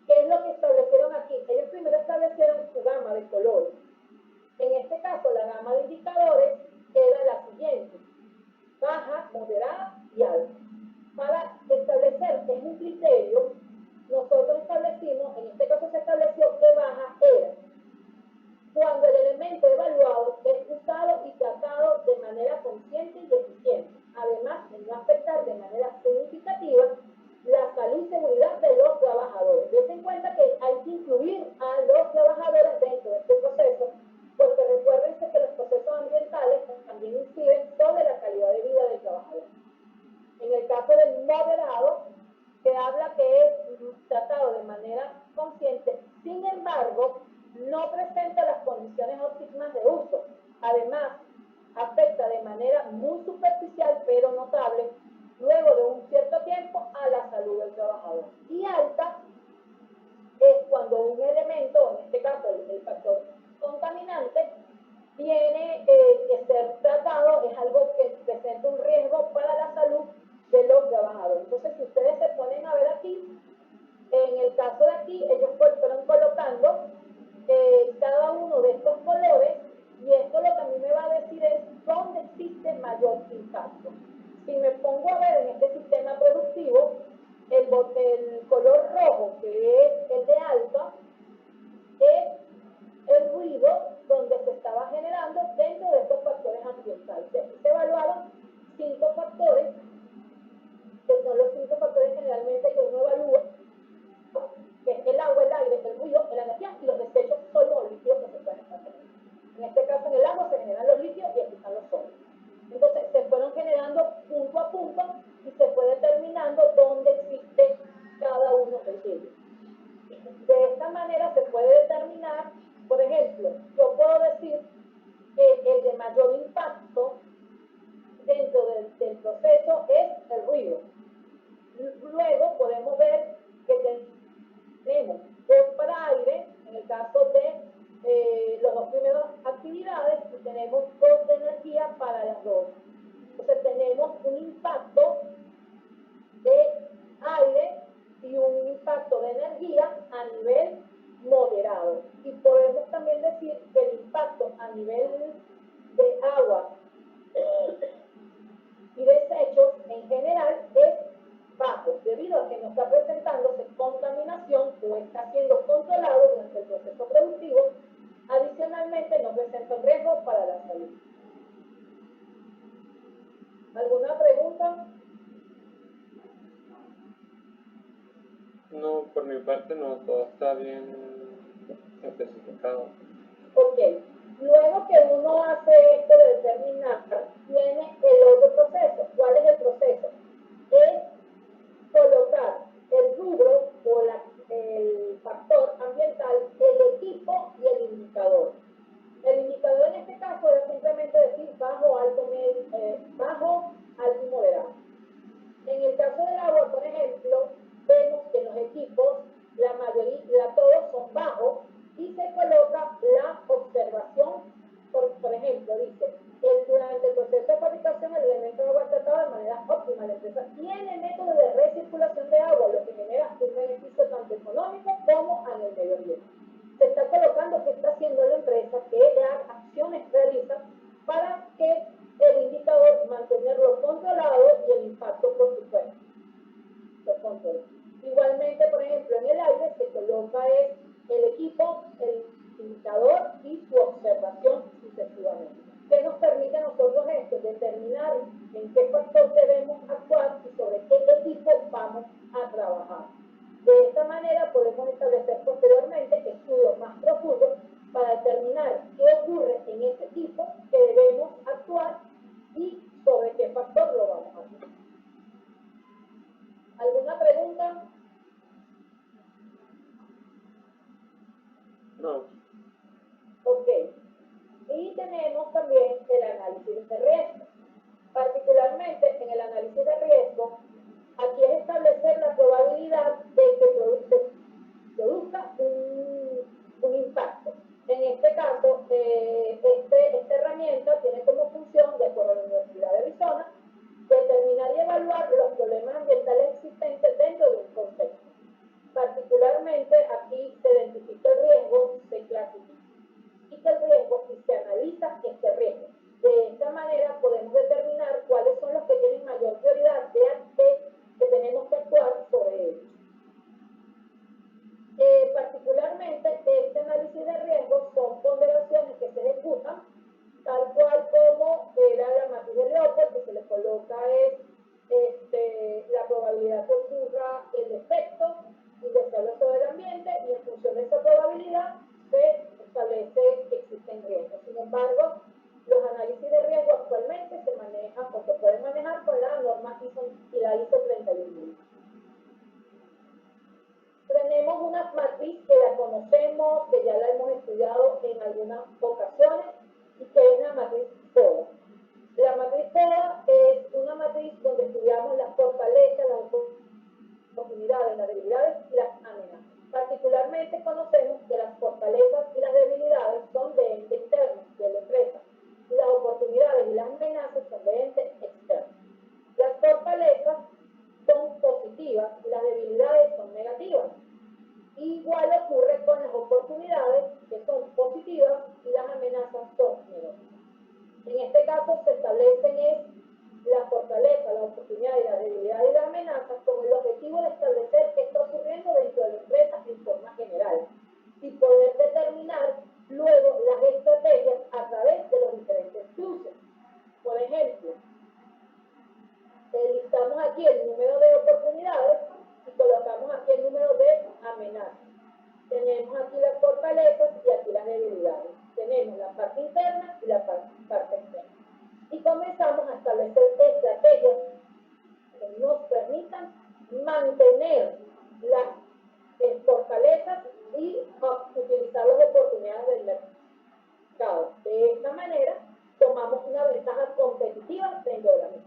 ¿Qué es lo que establecieron aquí? Ellos primero establecieron su gama de colores. En este caso, la gama de indicadores era la siguiente: baja, moderada y alta. Para establecer un criterio, nosotros establecimos, en este caso se estableció que baja era cuando el elemento evaluado es usado y tratado de manera consciente y eficiente, además de no afectar de manera significativa la salud y seguridad de los trabajadores. Dense en cuenta que hay que incluir a los trabajadores dentro de este proceso, porque recuérdense que los procesos ambientales también inciden sobre la calidad de vida del trabajador. En el caso del moderado, se habla que es tratado de manera consciente, sin embargo, no presenta las condiciones óptimas de uso. Además, afecta de manera muy superficial, pero notable, luego de un cierto tiempo, a la salud del trabajador. Y alta es cuando un elemento, en este caso el factor contaminante, tiene que ser tratado, es algo que presenta un riesgo para la salud de los trabajadores. Entonces, si ustedes se ponen a ver aquí, en el caso de aquí, ellos fueron colocando cada uno de estos colores, y esto lo que a mí me va a decir es dónde existe mayor impacto. Si me pongo a ver en este sistema productivo, el color rojo, que es el de alta, manera se puede determinar, por ejemplo, yo puedo decir que el de mayor impacto dentro del proceso es el ruido. Luego podemos ver que tenemos dos para aire, en el caso de las dos primeras actividades, y tenemos dos de energía para las dos. Entonces tenemos un impacto de aire y un impacto de energía a nivel moderado. Y podemos también decir que el impacto a nivel de agua y desechos en general es bajo, debido a que no está presentándose contaminación o está siendo controlado durante el proceso productivo. Adicionalmente, no presenta un riesgo para la salud. ¿Alguna pregunta? No, por mi parte no, todo está bien especificado. Ok. Luego que uno hace esto de determinar, viene el otro proceso. ¿Cuál es el proceso? Es colocar el rubro o el factor ambiental, el equipo y el indicador. El indicador en este caso era simplemente decir bajo, alto, medio, bajo, alto y moderado. En el caso del agua, por ejemplo, vemos que en los equipos la mayoría, todos son bajos y se coloca la observación, por ejemplo, dice, durante el proceso de fabricación el elemento de agua tratado de manera óptima. La empresa tiene métodos de recirculación de agua, lo que genera un beneficio tanto económico como a nivel medio ambiente. Se está colocando qué está haciendo la empresa, qué acciones realiza para que el indicador mantenerlo controlado y el impacto, por supuesto, lo controla. Igualmente, por ejemplo, en el aire se coloca el equipo, el indicador y su observación sucesivamente. ¿Qué nos permite a nosotros esto? Determinar en qué factor debemos actuar y sobre qué equipo vamos a trabajar. De esta manera podemos establecer posteriormente estudios más profundos para determinar qué ocurre en ese equipo, que debemos actuar y sobre qué factor lo vamos a hacer. ¿Alguna pregunta? No. Ok. Y tenemos también el análisis de riesgo. Particularmente en el análisis de riesgo, aquí es establecer la probabilidad de que produzca un impacto. En este caso, esta herramienta tiene como función, de acuerdo a la Universidad de Arizona, determinar y evaluar los problemas ambientales existentes dentro de un contexto. Particularmente, aquí se identifica el riesgo, se clasifica el riesgo y se analiza este riesgo. De esta manera podemos determinar cuáles son los que tienen mayor prioridad que tenemos que actuar sobre ellos. Particularmente, este análisis de riesgo son ponderaciones que se ejecutan tal cual como era la matriz de Leopold, que se le coloca la probabilidad que ocurra el efecto indeseable sobre el ambiente, y en función de esa probabilidad se establece que existen riesgos. Sin embargo, los análisis de riesgo actualmente se manejan o se pueden manejar con la norma ISO y la ISO 31000. Tenemos una matriz que la conocemos, que ya la hemos estudiado en algunas ocasiones, y que es la matriz FODA. La matriz FODA es una matriz donde estudiamos las fortalezas, las oportunidades, las debilidades y las amenazas. Particularmente conocemos que las fortalezas y las debilidades son de ente interno de la empresa, y las oportunidades y las amenazas son de ente externo. Las fortalezas son positivas y las debilidades son negativas. Igual ocurre con las oportunidades, que son positivas, y las amenazas son negativas. En este caso se establecen la fortaleza, la oportunidad y la debilidad y las amenazas con el objetivo de establecer qué está ocurriendo dentro de la empresa en forma general y poder determinar luego las estrategias a través de los diferentes cruces. Por ejemplo, listamos aquí el número de oportunidades y colocamos aquí el número de amenazas. Tenemos aquí las fortalezas y aquí las debilidades. Tenemos la parte interna y la parte externa. Y comenzamos a establecer estrategias que nos permitan mantener las fortalezas y utilizar las oportunidades del mercado. De esta manera, tomamos una ventaja competitiva dentro de la misma.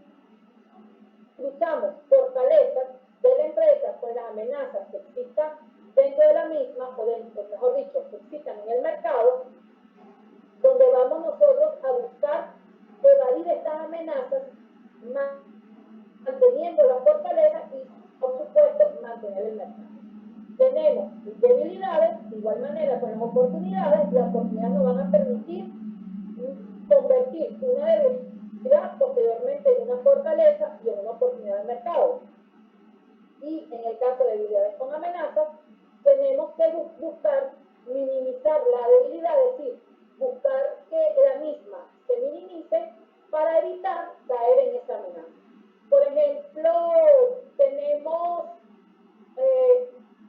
Cruzamos fortalezas de la empresa con las amenazas que existan dentro de la misma, o dentro, mejor dicho, que existan en el mercado, donde vamos nosotros a buscar evadir estas amenazas, manteniendo la fortaleza y, por supuesto, mantener el mercado. Tenemos debilidades, de igual manera con las oportunidades nos van a permitir convertir una debilidad posteriormente en una fortaleza y en una oportunidad de mercado. Y en el caso de debilidades con amenazas, tenemos que buscar minimizar la debilidad, es decir, buscar que la misma se minimice para evitar caer en esa amenaza. Por ejemplo, tenemos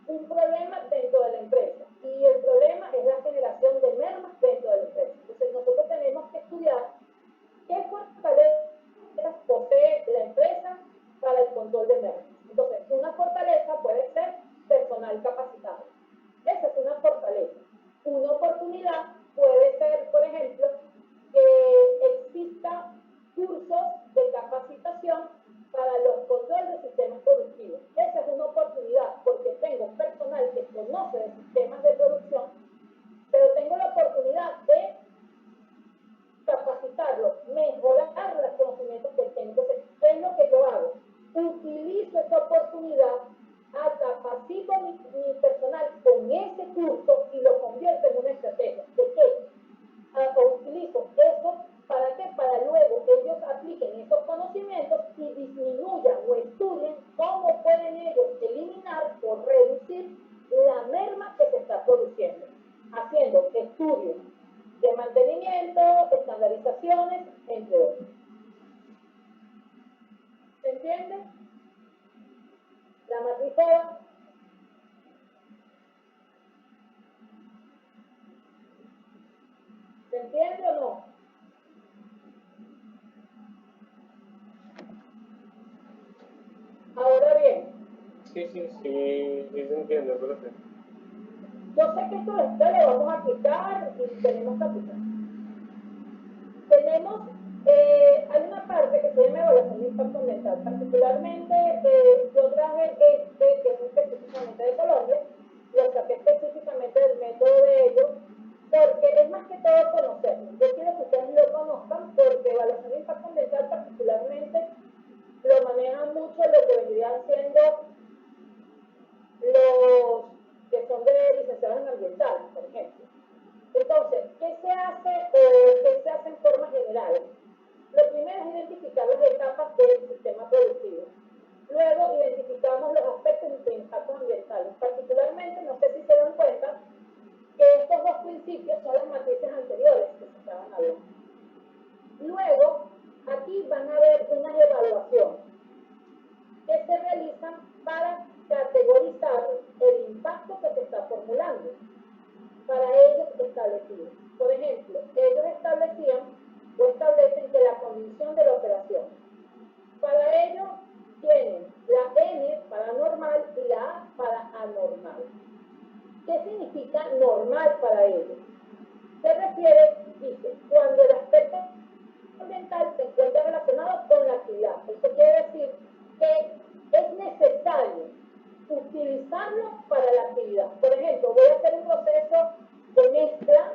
un problema dentro de la empresa y el problema es la generación de mermas dentro de la empresa. Entonces nosotros tenemos que estudiar qué fortalezas posee la empresa para el control de mermas. Entonces, una fortaleza puede ser personal capacitado. Esa es una fortaleza. Una oportunidad puede ser, por ejemplo, que exista cursos de capacitación para los controles de sistemas productivos. Esa es una oportunidad porque tengo personal que conoce de sistemas de producción, pero tengo la oportunidad de capacitarlo, mejorar los conocimientos que tengo. Entonces, ¿qué es lo que yo hago? Utilizo esa oportunidad, capacito a mi personal con ese curso y lo convierto en una estrategia. ¿De qué? Utilizo eso para que para luego ellos apliquen esos conocimientos y disminuyan o estudien cómo pueden ellos eliminar o reducir la merma que se está produciendo, haciendo estudios de mantenimiento, estandarizaciones, entre otros. ¿Se entiende? La matriz FODA. ¿Se entiende o no? Ahora bien. Sí se entiende, profe. Yo sé que esto después lo vamos a aplicar y tenemos que aplicar. Tenemos, hay una parte que se llama evaluación de impacto ambiental. Particularmente, yo traje que es específicamente de Colombia, lo saqué específicamente del método de ellos, porque es más que todo conocerlo. Yo quiero que ustedes lo conozcan, porque evaluación de impacto ambiental particularmente lo manejan mucho lo que vendrían siendo los que son de licenciados en ambiental, por ejemplo. Entonces, ¿qué se hace? ¿Qué se hace en forma general? Lo primero es identificar las etapas del sistema productivo. Luego identificamos los aspectos de impactos ambientales. Particularmente, no sé si se dan cuenta, que estos dos principios son las matrices anteriores que se estaban hablando. Luego, aquí van a haber unas evaluaciones que se realizan para categorizar el impacto que se está formulando para ellos establecidos. Por ejemplo, ellos establecen que la condición de la operación. Para ello tienen la N para normal y la A para anormal. ¿Qué significa normal para ellos? Se refiere, dice, cuando el aspecto ambiental se encuentra relacionado con la actividad. Esto quiere decir que es necesario utilizarlo para la actividad. Por ejemplo, voy a hacer un proceso de mezcla,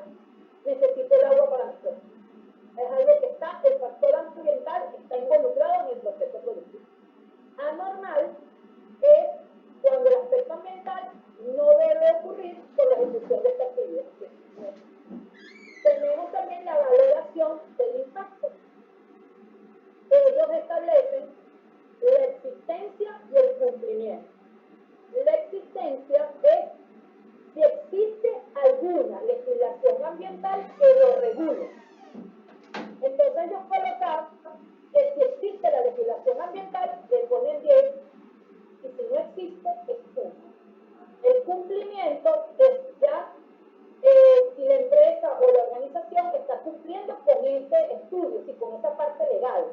necesito el agua para mezclar. Es algo que está, el factor ambiental está involucrado en el proceso productivo. Anormal es cuando el aspecto ambiental no debe ocurrir con la ejecución de esta actividad. Tenemos también la valoración del impacto. Ellos establecen la existencia y el cumplimiento. La existencia es si existe alguna legislación ambiental que lo regule. Entonces ellos colocan que si existe la legislación ambiental, le ponen 10, y si no existe, es 1. El cumplimiento es ya si la empresa o la organización está cumpliendo con ese estudio, y con esa parte legal.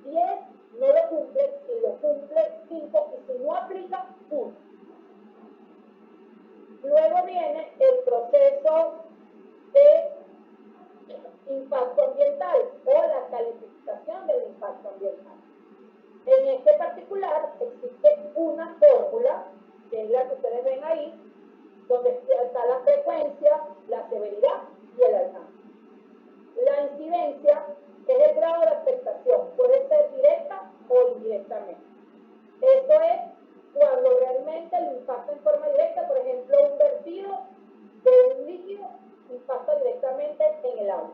10 no lo cumple, si lo cumple 5, y si no aplica, 1. Luego viene el proceso de impacto ambiental o la calificación del impacto ambiental. En este particular existe una fórmula, que es la que ustedes ven ahí, donde está la frecuencia, la severidad y el alcance. La incidencia es el grado de afectación, puede ser directa o indirectamente. Esto es cuando realmente lo impacta en forma directa, por ejemplo, un vertido de un líquido impacta directamente en el agua.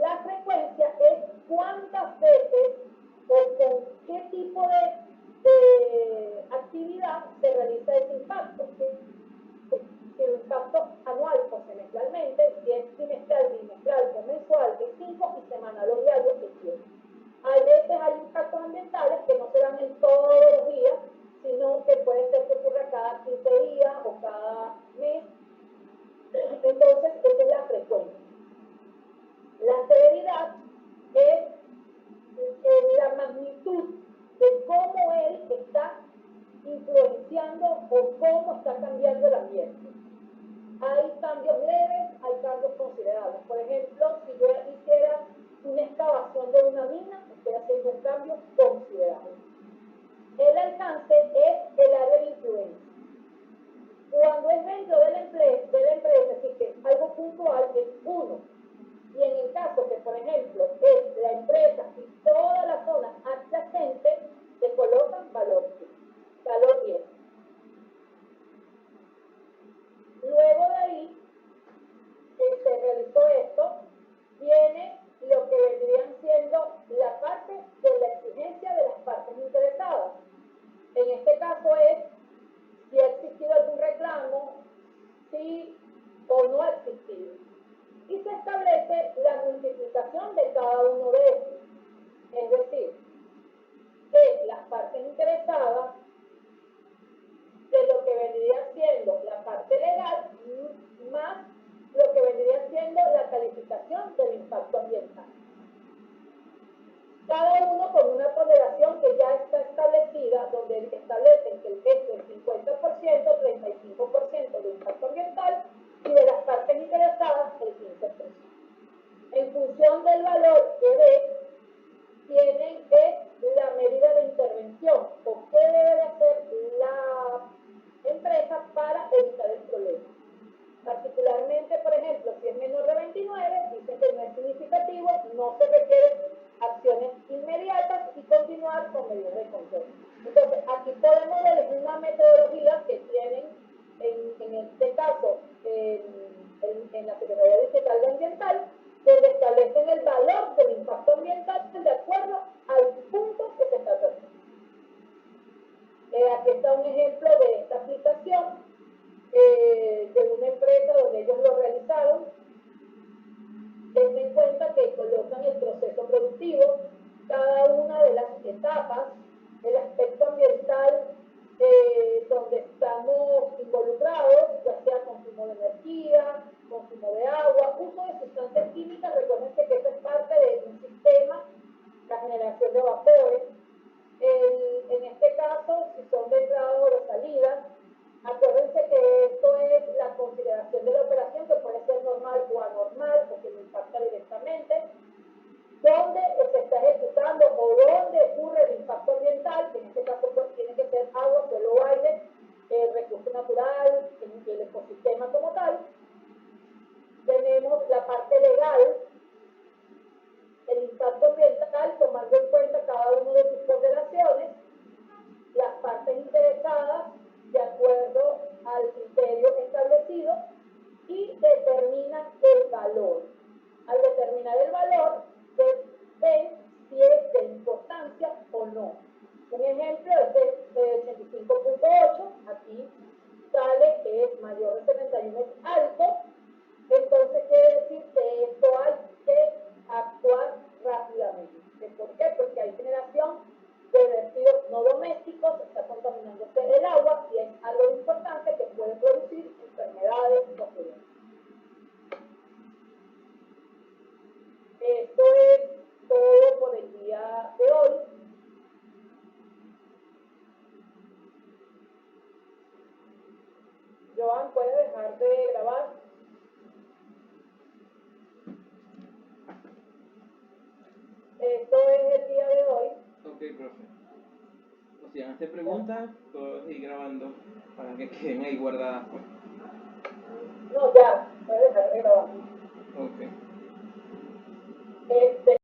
La frecuencia es cuántas veces o con qué tipo de actividad se realiza ese impacto. Si el impacto anual o semestralmente, si es trimestral, bimestral o mensual, es 5 y semanal o diario es 10. A veces hay impactos ambientales que no se dan en todos los días, sino que puede ser que ocurra cada 15 días o cada mes. Entonces, esa es la frecuencia. La severidad es la magnitud de cómo él está influenciando o cómo está cambiando el ambiente. Hay cambios leves, hay cambios considerables. Por ejemplo, si yo hiciera una excavación de una mina, estoy haciendo un cambio considerable. El alcance es el área de influencia. Cuando es dentro de la empresa, así que algo puntual es 1. Y en el caso que, por ejemplo, es la empresa y toda la zona adyacente, le colocan valor 10. Luego de ahí, que se realizó esto, viene lo que vendrían siendo la parte de la exigencia de las partes interesadas. En este caso es si ha existido algún reclamo, sí o no ha existido. Y se establece la multiplicación de cada uno de estos. Es decir, que las partes interesadas de lo que vendría siendo la parte legal más lo que vendría siendo la calificación del impacto ambiental. Cada uno con una ponderación que ya está establecida, donde establecen que el texto es 50%, 35% de impacto ambiental y de las partes interesadas el 15%. En función del valor que dé, tienen la medida de intervención o qué debe de hacer la empresa para evitar el problema. Particularmente, por ejemplo, si es menor de 29, dicen que no es significativo, no se requieren acciones inmediatas y continuar con medidas de control. Entonces, aquí podemos ver una metodología que tienen, en este caso, en la Secretaría Distrital de Ambiental, donde establecen el valor del impacto ambiental de acuerdo al punto que se está tratando. Aquí está un ejemplo de esta aplicación de una empresa donde ellos lo realizaron. Ten en cuenta que colocan el proceso productivo, cada una de las etapas, el aspecto ambiental donde estamos involucrados, ya sea consumo de energía, consumo de agua, uso de sustancias químicas. Recuerden que esto es parte de un sistema, la generación de vapores. En este caso, si son de entrada o de salida, acuérdense que esto es la consideración de la operación, que puede ser normal o anormal, porque no impacta directamente, dónde se está ejecutando o dónde ocurre el impacto ambiental, que en este caso pues, tiene que ser agua, suelo o aire, recurso natural, el ecosistema como tal. Tenemos la parte legal, el impacto ambiental, tomando en cuenta cada uno de sus ponderaciones, las partes interesadas, de acuerdo al criterio establecido, y determinan el valor. Al determinar el valor, ven si es de importancia o no. Un ejemplo es de 85.8, aquí sale que es mayor de 71, es alto, entonces quiere decir que esto hay que actuar rápidamente. ¿Por qué? Porque hay generación de vertidos no domésticos, está contaminándose el agua y es algo importante que puede producir enfermedades posteriores. Esto es todo por el día de hoy. Joan, Tomás, puedes dejar de grabar. Esto es el día de hoy. Ok, profe. O si van a hacer preguntas, puedo seguir grabando para que queden ahí guardadas. No, ya, puedes dejar de grabar. Ok.